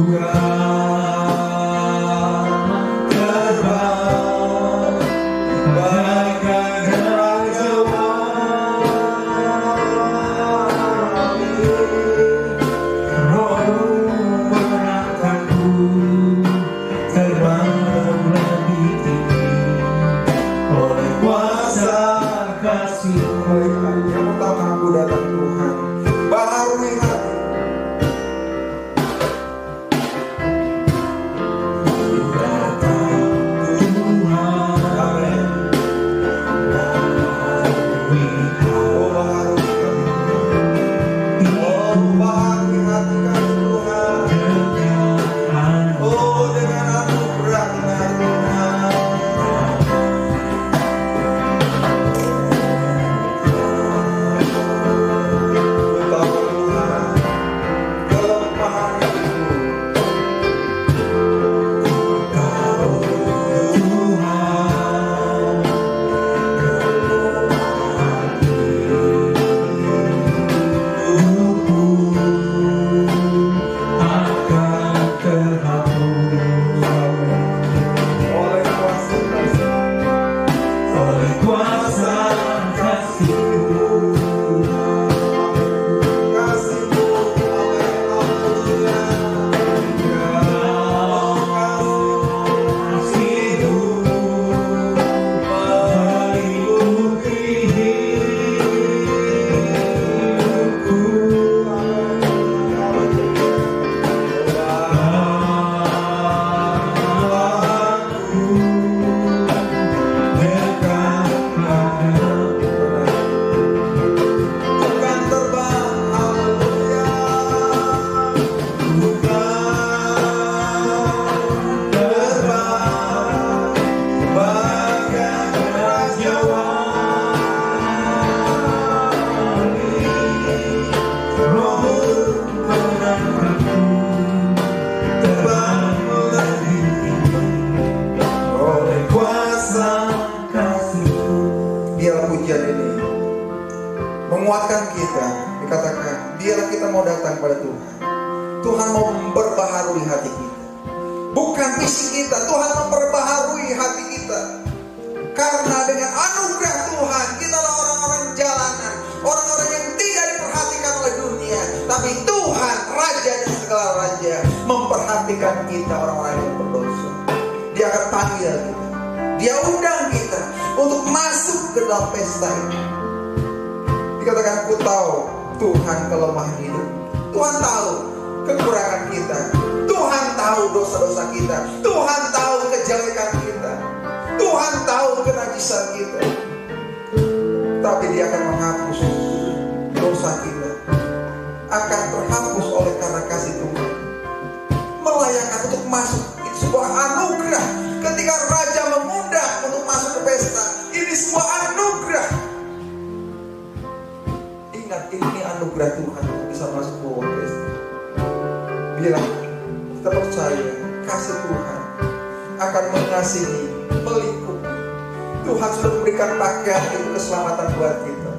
mau datang pada Tuhan. Tuhan mau memperbaharui hati kita. Bukan fisik kita, Tuhan memperbaharui hati kita. Karena dengan anugerah Tuhan, kita adalah orang-orang jalanan, orang-orang yang tidak diperhatikan oleh dunia. Tapi Tuhan, Raja dan segala Raja, memperhatikan kita orang-orang yang berdosa. Dia akan panggil kita. Dia undang kita untuk masuk ke dalam pesta ini. Dikatakan, aku tahu Tuhan kelemahan hidup. Tuhan tahu kekurangan kita. Tuhan tahu dosa-dosa kita. Tuhan tahu kejelekan kita. Tuhan tahu kenajisan kita. Tapi Dia akan menghapus dosa kita. Akan terhapus oleh karena kasih Tuhan. Melayakkan untuk masuk. Itu sebuah anugerah. Ketika Raja mengundang untuk masuk ke pesta, ini sebuah anugerah. Ingat, ini anugerah Tuhan untuk bisa masuk ke pesta. Bilang, kita percaya kasih Tuhan akan mengasihi, melingkupi. Tuhan sudah memberikan pakaian itu keselamatan buat kita.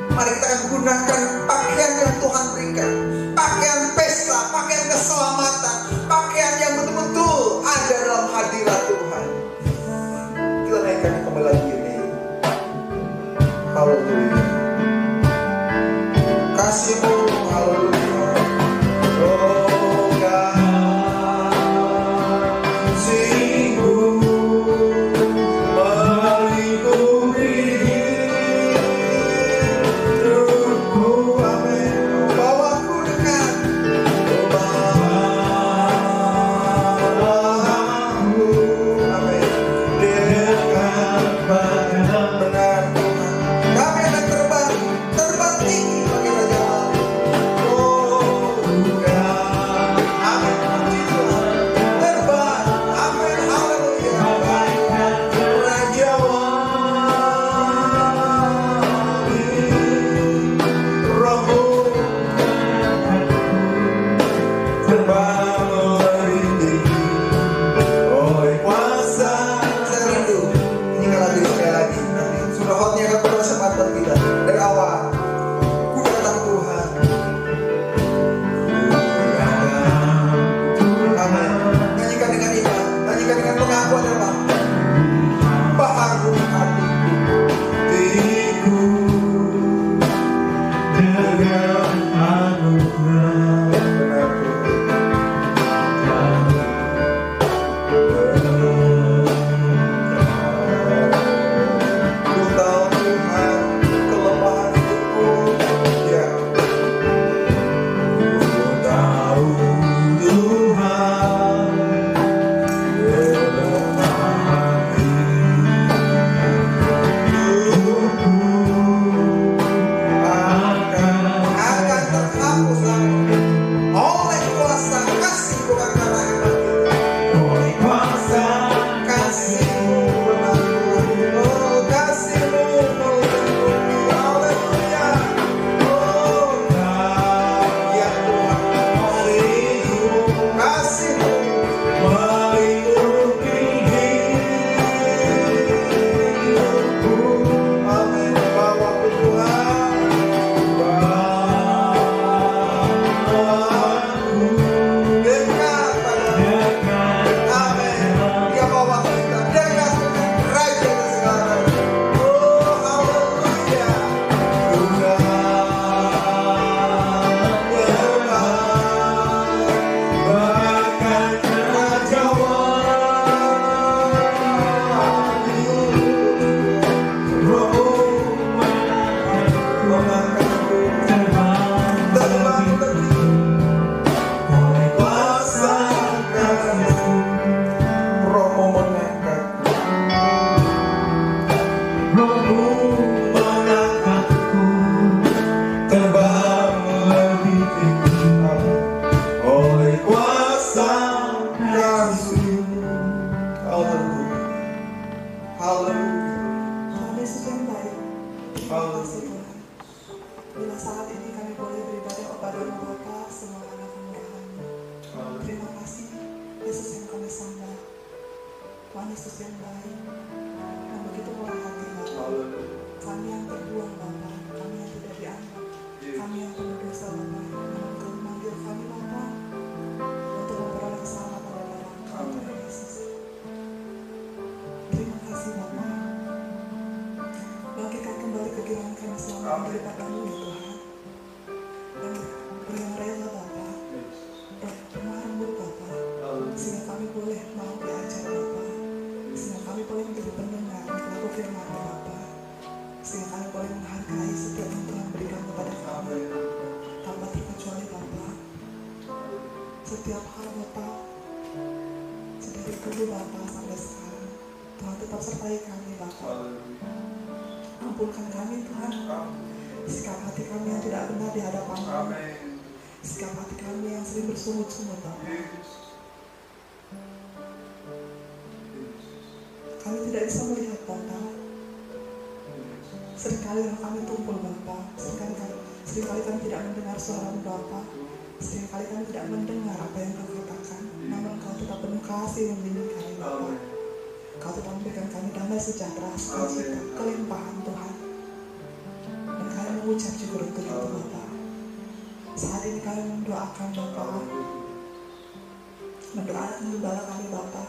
Mari kita akan gunakan pakaian yang Tuhan berikan. Pakaian pesta, pakaian keselamatan, pakaian yang betul-betul ada dalam hadirat Tuhan. Kita naikkan kembali lagi ini. Haleluya. Kasih-Mu, haleluya. Oh kasih-Mu melingkupi hidupku, amin. Bawaku dekat, bawaku, amin. Dekat benar Tuhan. Kami akan terbang tinggi bagi Raja Allah. Oh Tuhan, amin. Puji Tuhan. Terbang, amin. Haleluya. Raja wali, Rohmu terbang merintih oleh kuasa. Saya rindu nyanyikan lagu ini sekali lagi. Nanti sudah hotnya akan bersemangat buat kita dari awal. Ku datang Tuhan. Amin. Nyanyikan dengan iman, nyanyikan dengan pengakuan ya Pak. Baharui hatiku dengan anugerah benar Ku tahu Tuhan kelemahan hidupku. Ya, Ku tahu Tuhan kelemahan hidupku akan terhapus oleh kuasa kasih bukan karena hebat kita. oleh kuasa Kasih-Mu benar Tuhan. Oh kasih-Mu melingkupi. Haleluya. Oh ya Tuhan, kasih-Mu melingkupi hidupku. amin. Bawaku Tuhan, Bawaku dekat padamu. dekat Amin. Dia bawa kita dekat dengan Raja dan segala Raja. Oh haleluya. Tuhan bahkan Raja wali, Rohmu Mengangkatku terbang pergi oleh kuasa kasih. Rohmu mengangkatku. Rohmu mengangkatku terbang lebih tinggi oleh kuasa Kasih. Haleluya. Haleluya. Tuhan Yesus yang baik. Terima kasih Tuhan. Bila saat ini kami boleh beribadah kepada Bapa semua anak kemurahan-Mu. Terima kasih Yesus yang kami sembah. Tuhan Yesus yang baik. Yang begitu murah hati Bapa. Kami yang terbuang Bapa. Kami yang tidak dianggap. Kami yang penuh dosa Bapa. setiap hal Bapa. Sedari dulu Bapa sampai sekarang, Tuhan tetap sertai kami Bapa. Ampunkan kami Tuhan, sikap hati kami yang tidak benar di hadapan-Mu, sikap hati kami yang sering bersungut-sungut Bapa. Kami tidak bisa melihat Bapa. Seringkali roh kami tumpul Bapa. Seringkali kami tidak mendengar suara-Mu Bapa. Seringkali kami tidak mendengar apa yang Kau katakan. Namun Kau tetap penuh kasih membimbing kami Bapa. Kau tetap memberikan kami damai sejahtera, sukacita, kelimpahan Tuhan. Dan kami mengucap syukur untuk itu Bapa. Saat ini kami mendoakan Bapa. Mendoakan gembala kami Bapa.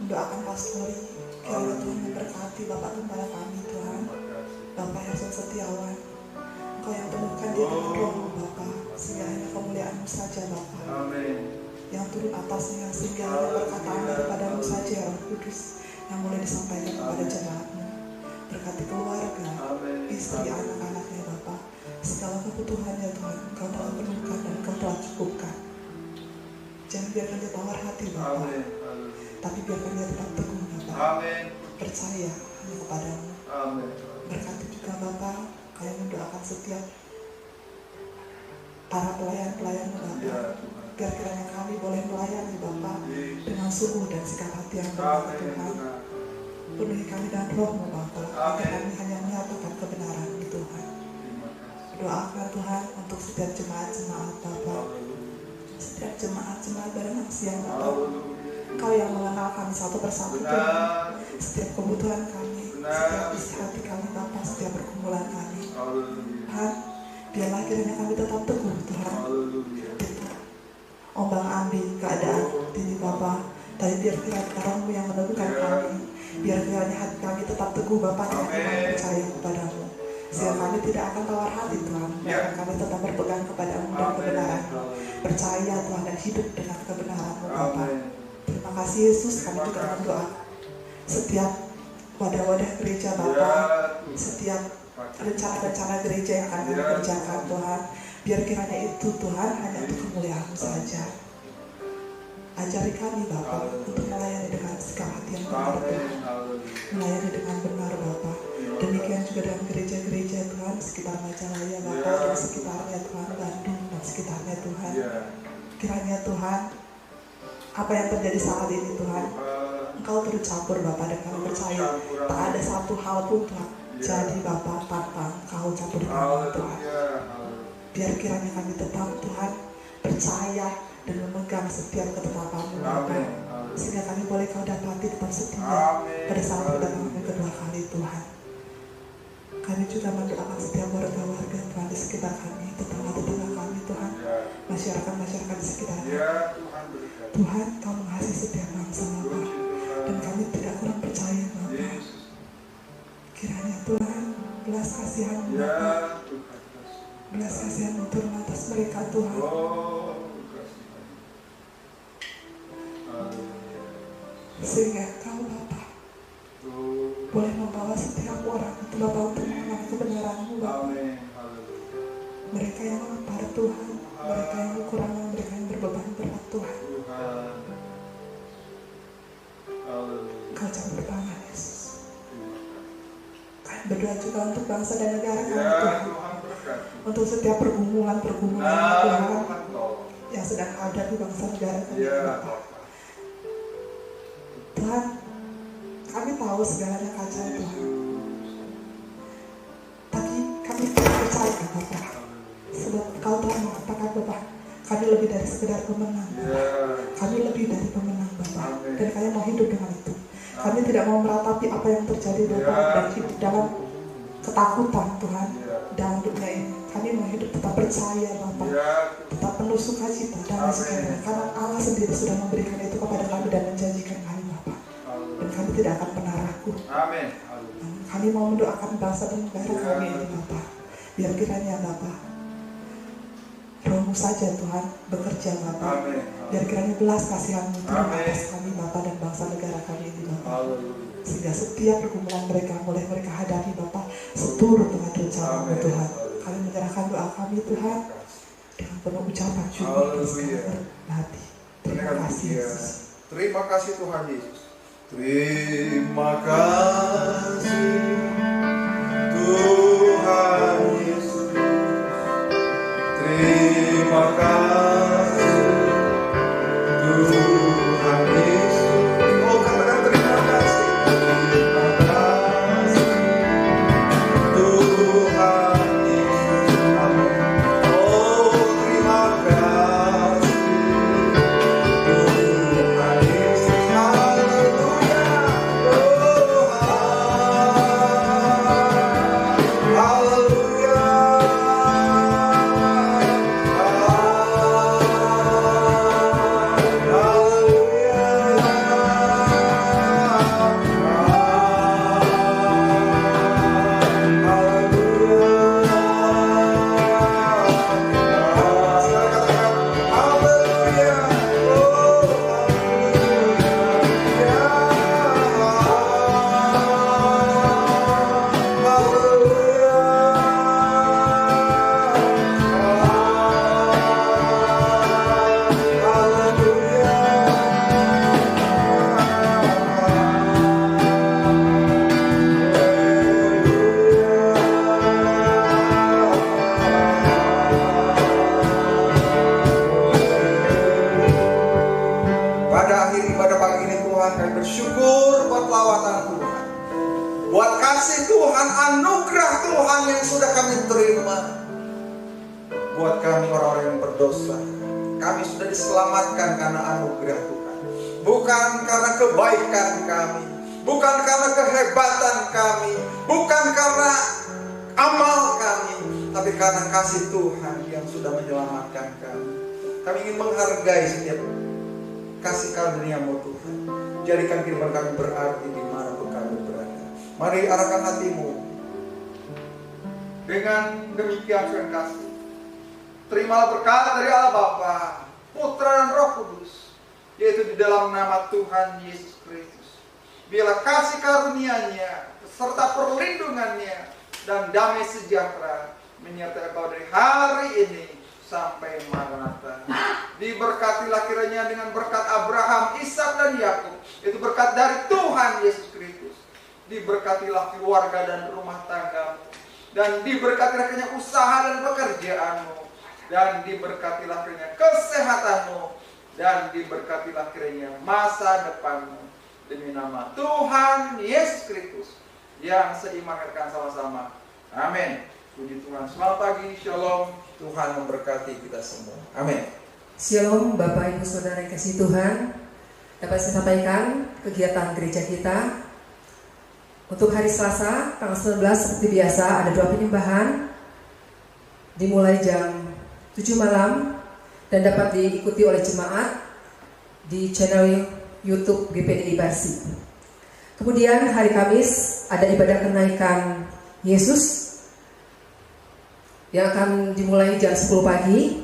Mendoakan pastori. Kiranya Tuhan memberkati Bapak gembala kami Tuhan. Bapak yang setiawan. Engkau yang temukan di dalam roh-Mu Bapa. Sehingga hanya kemuliaan-Mu saja Bapa. Yang turun atasnya sehingga hanya perkataan daripada-Mu saja ya Roh Kudus yang mulai disampaikan kepada jemaat-Mu. Berkati keluarga, istri, anak-anaknya Bapa. Segala kebutuhannya Tuhan Engkau telah penuhkan dan Engkau telah cukupkan. Jangan biarkan dia tawar hati Bapa, tapi biarkan dia tetap teguh Bapa. Percaya hanya kepada-Mu. Berkati juga Bapa, Kau yang mendoakan setiap para pelayan-pelayan-Mu Bapa. Biar kiranya kami boleh melayani Bapa dengan sungguh dan sikap hati yang benar Tuhan. Penuhi kami dengan roh-Mu Bapa, agar kami hanya menyatakan kebenaran-Mu Tuhan. Doakan Tuhan untuk setiap jemaat-jemaat Bapa. Setiap jemaat-jemaat bareng siang Bapa. Kau yang mengenal kami satu persatu Tuhan. Setiap kebutuhan kami, setiap isi hati kami Bapa, setiap pergumulan kami Tuhan, biarlah kiranya kami tetap teguh Tuhan. Ombang ambing keadaan ini Bapa, tapi biar kiranya Roh-Mu yang meneguhkan kami. Biar kiranya hati kami tetap teguh Bapa dan kami percaya kepada-Mu. Sehingga kami tidak akan tawar hati Tuhan, bahkan kami tetap berpegang kepada-Mu dan kebenaran. Percaya Tuhan dan hidup dengan kebenaran-Mu Bapa. Terima kasih Yesus, kami juga berdoa setiap wadah-wadah gereja Bapa, setiap rencana-rencana gereja yang akan kami kerjakan Tuhan, biar kiranya itu Tuhan hanya untuk kemuliaan-Mu saja. Ajari kami Bapa untuk melayani dengan sikap hati yang benar Tuhan, melayani dengan benar Bapa. Demikian juga dengan gereja-gereja Tuhan sekitar Majalaya Bapa dan sekitarnya Tuhan, Bandung dan sekitarnya Tuhan. Kiranya Tuhan, apa yang terjadi saat ini Tuhan, Engkau turut campur Bapa, dan kami percaya tak ada satu hal pun Tuhan jadi Bapa tanpa Engkau campur di kami Tuhan. Biar kiranya kami tetap Tuhan percaya dan memegang setiap ketetapan-Mu Bapa, sehingga kami boleh Kau dapati tetap setia pada saat kedatangan kedua kali Tuhan. Kami juga mendoakan setiap warga-warga Tuhan di sekitar kami, tetangga-tetangga kami Tuhan, masyarakat-masyarakat di sekitarnya. Tuhan, Kau mengasihi setiap bangsa Bapa, dan kami tidak kurang percaya Bapa. Kiranya Tuhan belas kasihan-Mu Bapa, belas kasihan-Mu turun atas mereka Tuhan. Sehingga Kau Bapa boleh membawa setiap orang itu Bapa untuk mengenal kebenaran-Mu Bapa. Mereka yang lapar Tuhan, mereka yang kekurangan, mereka yang berbeban berat Tuhan. Kau campur tangan Yesus. Kami berdoa juga untuk bangsa dan negara kami Tuhan, untuk setiap pergumulan-pergumulan Tuhan yang sedang ada di bangsa negara kami Bapa. Tuhan, kami tahu segalanya kacau Tuhan, tapi kami tidak percaya Bapa, sebab Kau telah mengatakan Bapa, kami lebih dari sekedar pemenang Bapa. Kami lebih dari pemenang Bapa, dan kami mau hidup dengan itu. Kami tidak mau meratapi apa yang terjadi Bapa, dan hidup dalam ketakutan Tuhan dalam dunia ini. Kami mau hidup tetap percaya Bapa, tetap penuh sukacita dan segalanya, karena Allah sendiri sudah memberikan itu kepada kami dan menjanjikan kami Bapa, dan kami tidak akan pernah ragu. Kami mau mendoakan bangsa dan negara kami ini Bapa, biar kiranya Bapa Roh-Mu saja Tuhan bekerja Bapa, biar kiranya belas kasihan-Mu turun atas kami Bapa dan bangsa negara kami ini Bapa, sehingga setiap pergumulan mereka boleh mereka hadapi Bapa seturut dengan rencana-Mu Tuhan. Kami menyerahkan doa kami Tuhan dengan penuh ucapan syukur Haleluya. hati. Terima kasih Yesus. Terima kasih Tuhan Yesus. Terima kasih Tuhan Yesus. Terima kasih Tuhan Yesus. Oh, katakan terima kasih. Terima kasih Tuhan Yesus. Amin. Oh, terima kasih Tuhan Yesus. Haleluya. Oh, haleluya. Pada akhir ibadah pagi ini Tuhan, kami bersyukur buat lawatan Tuhan, buat kasih Tuhan, anugerah Tuhan yang sudah kami terima. Buat kami orang-orang yang berdosa, kami sudah diselamatkan karena anugerah Tuhan, bukan karena kebaikan kami, bukan karena kehebatan kami, bukan karena amal kami, tapi karena kasih Tuhan yang sudah menyelamatkan kami. Kami ingin menghargai setiap kasih karunia-Mu Tuhan. Jadikan kehidupan kami berarti dimanapun kami berada. Mari arahkan hatimu dengan demikian Tuhan kasih. Terimalah berkat dari Allah Bapa, Putra dan Roh Kudus, yaitu di dalam nama Tuhan Yesus Kristus. Biarlah kasih karunia-Nya serta perlindungannya dan damai sejahtera menyertai engkau dari hari ini sampai Maranatha. Diberkatilah kiranya dengan berkat Abraham, Ishak dan Yakub, itu berkat dari Tuhan Yesus Kristus. Diberkatilah keluarga dan rumah tanggamu, dan diberkatilah kiranya usaha dan pekerjaanmu, dan diberkatilah kiranya kesehatanmu, dan diberkatilah kiranya masa depanmu, demi nama Tuhan Yesus Kristus yang seimakan sama-sama. Amin. Puji Tuhan. Selamat pagi. Shalom. Tuhan memberkati kita semua. Amin. Shalom Bapak Ibu Saudara yang kasih Tuhan. Dapat saya sampaikan kegiatan gereja kita untuk hari Selasa tanggal 19 seperti biasa ada doa penyembahan dimulai jam 7 malam dan dapat diikuti oleh jemaat di channel YouTube GPDI Barsi. Kemudian hari Kamis ada ibadah kenaikan Yesus yang akan dimulai jam 10 pagi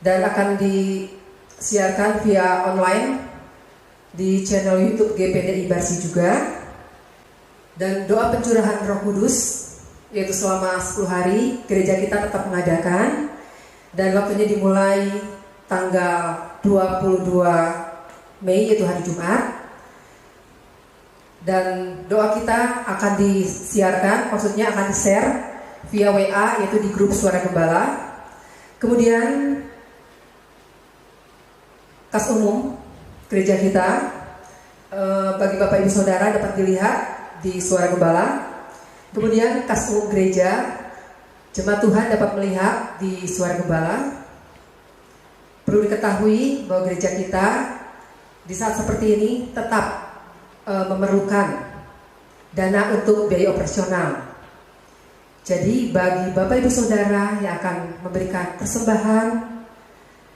dan akan disiarkan via online di channel YouTube GPDI Barsi juga. Dan doa pencurahan Roh Kudus yaitu selama 10 hari gereja kita tetap mengadakan, dan waktunya dimulai tanggal 22 Mei yaitu hari Jumat. Dan doa kita akan disiarkan, maksudnya akan di-share via WA yaitu di grup Suara Gembala. Kemudian kas umum gereja kita bagi Bapak Ibu Saudara dapat dilihat di Suara Gembala. Kemudian kas umum gereja jemaat Tuhan dapat melihat di Suara Gembala. Perlu diketahui bahwa gereja kita di saat seperti ini tetap memerlukan dana untuk biaya operasional. Jadi bagi Bapak Ibu Saudara yang akan memberikan persembahan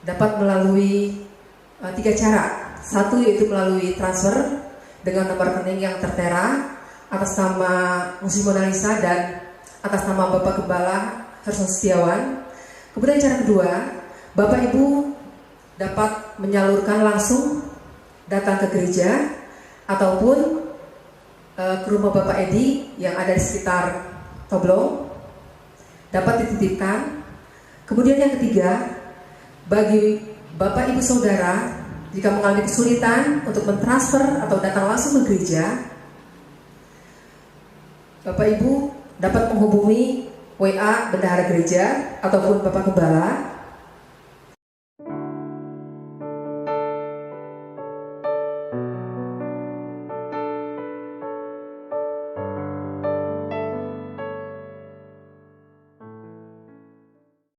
dapat melalui 3 cara. Satu yaitu melalui transfer dengan nomor rekening yang tertera atas nama Musi Monalisa dan atas nama Bapak Gembala Harson Setiawan. Kemudian cara kedua, Bapak Ibu dapat menyalurkan langsung datang ke gereja ataupun ke rumah Bapak Edi yang ada di sekitar Toblong, dapat dititipkan. Kemudian yang ketiga, Bagi Bapak Ibu Saudara, jika mengalami kesulitan untuk mentransfer atau datang langsung ke gereja, Bapak Ibu dapat menghubungi WA bendahara gereja ataupun Bapak Gembala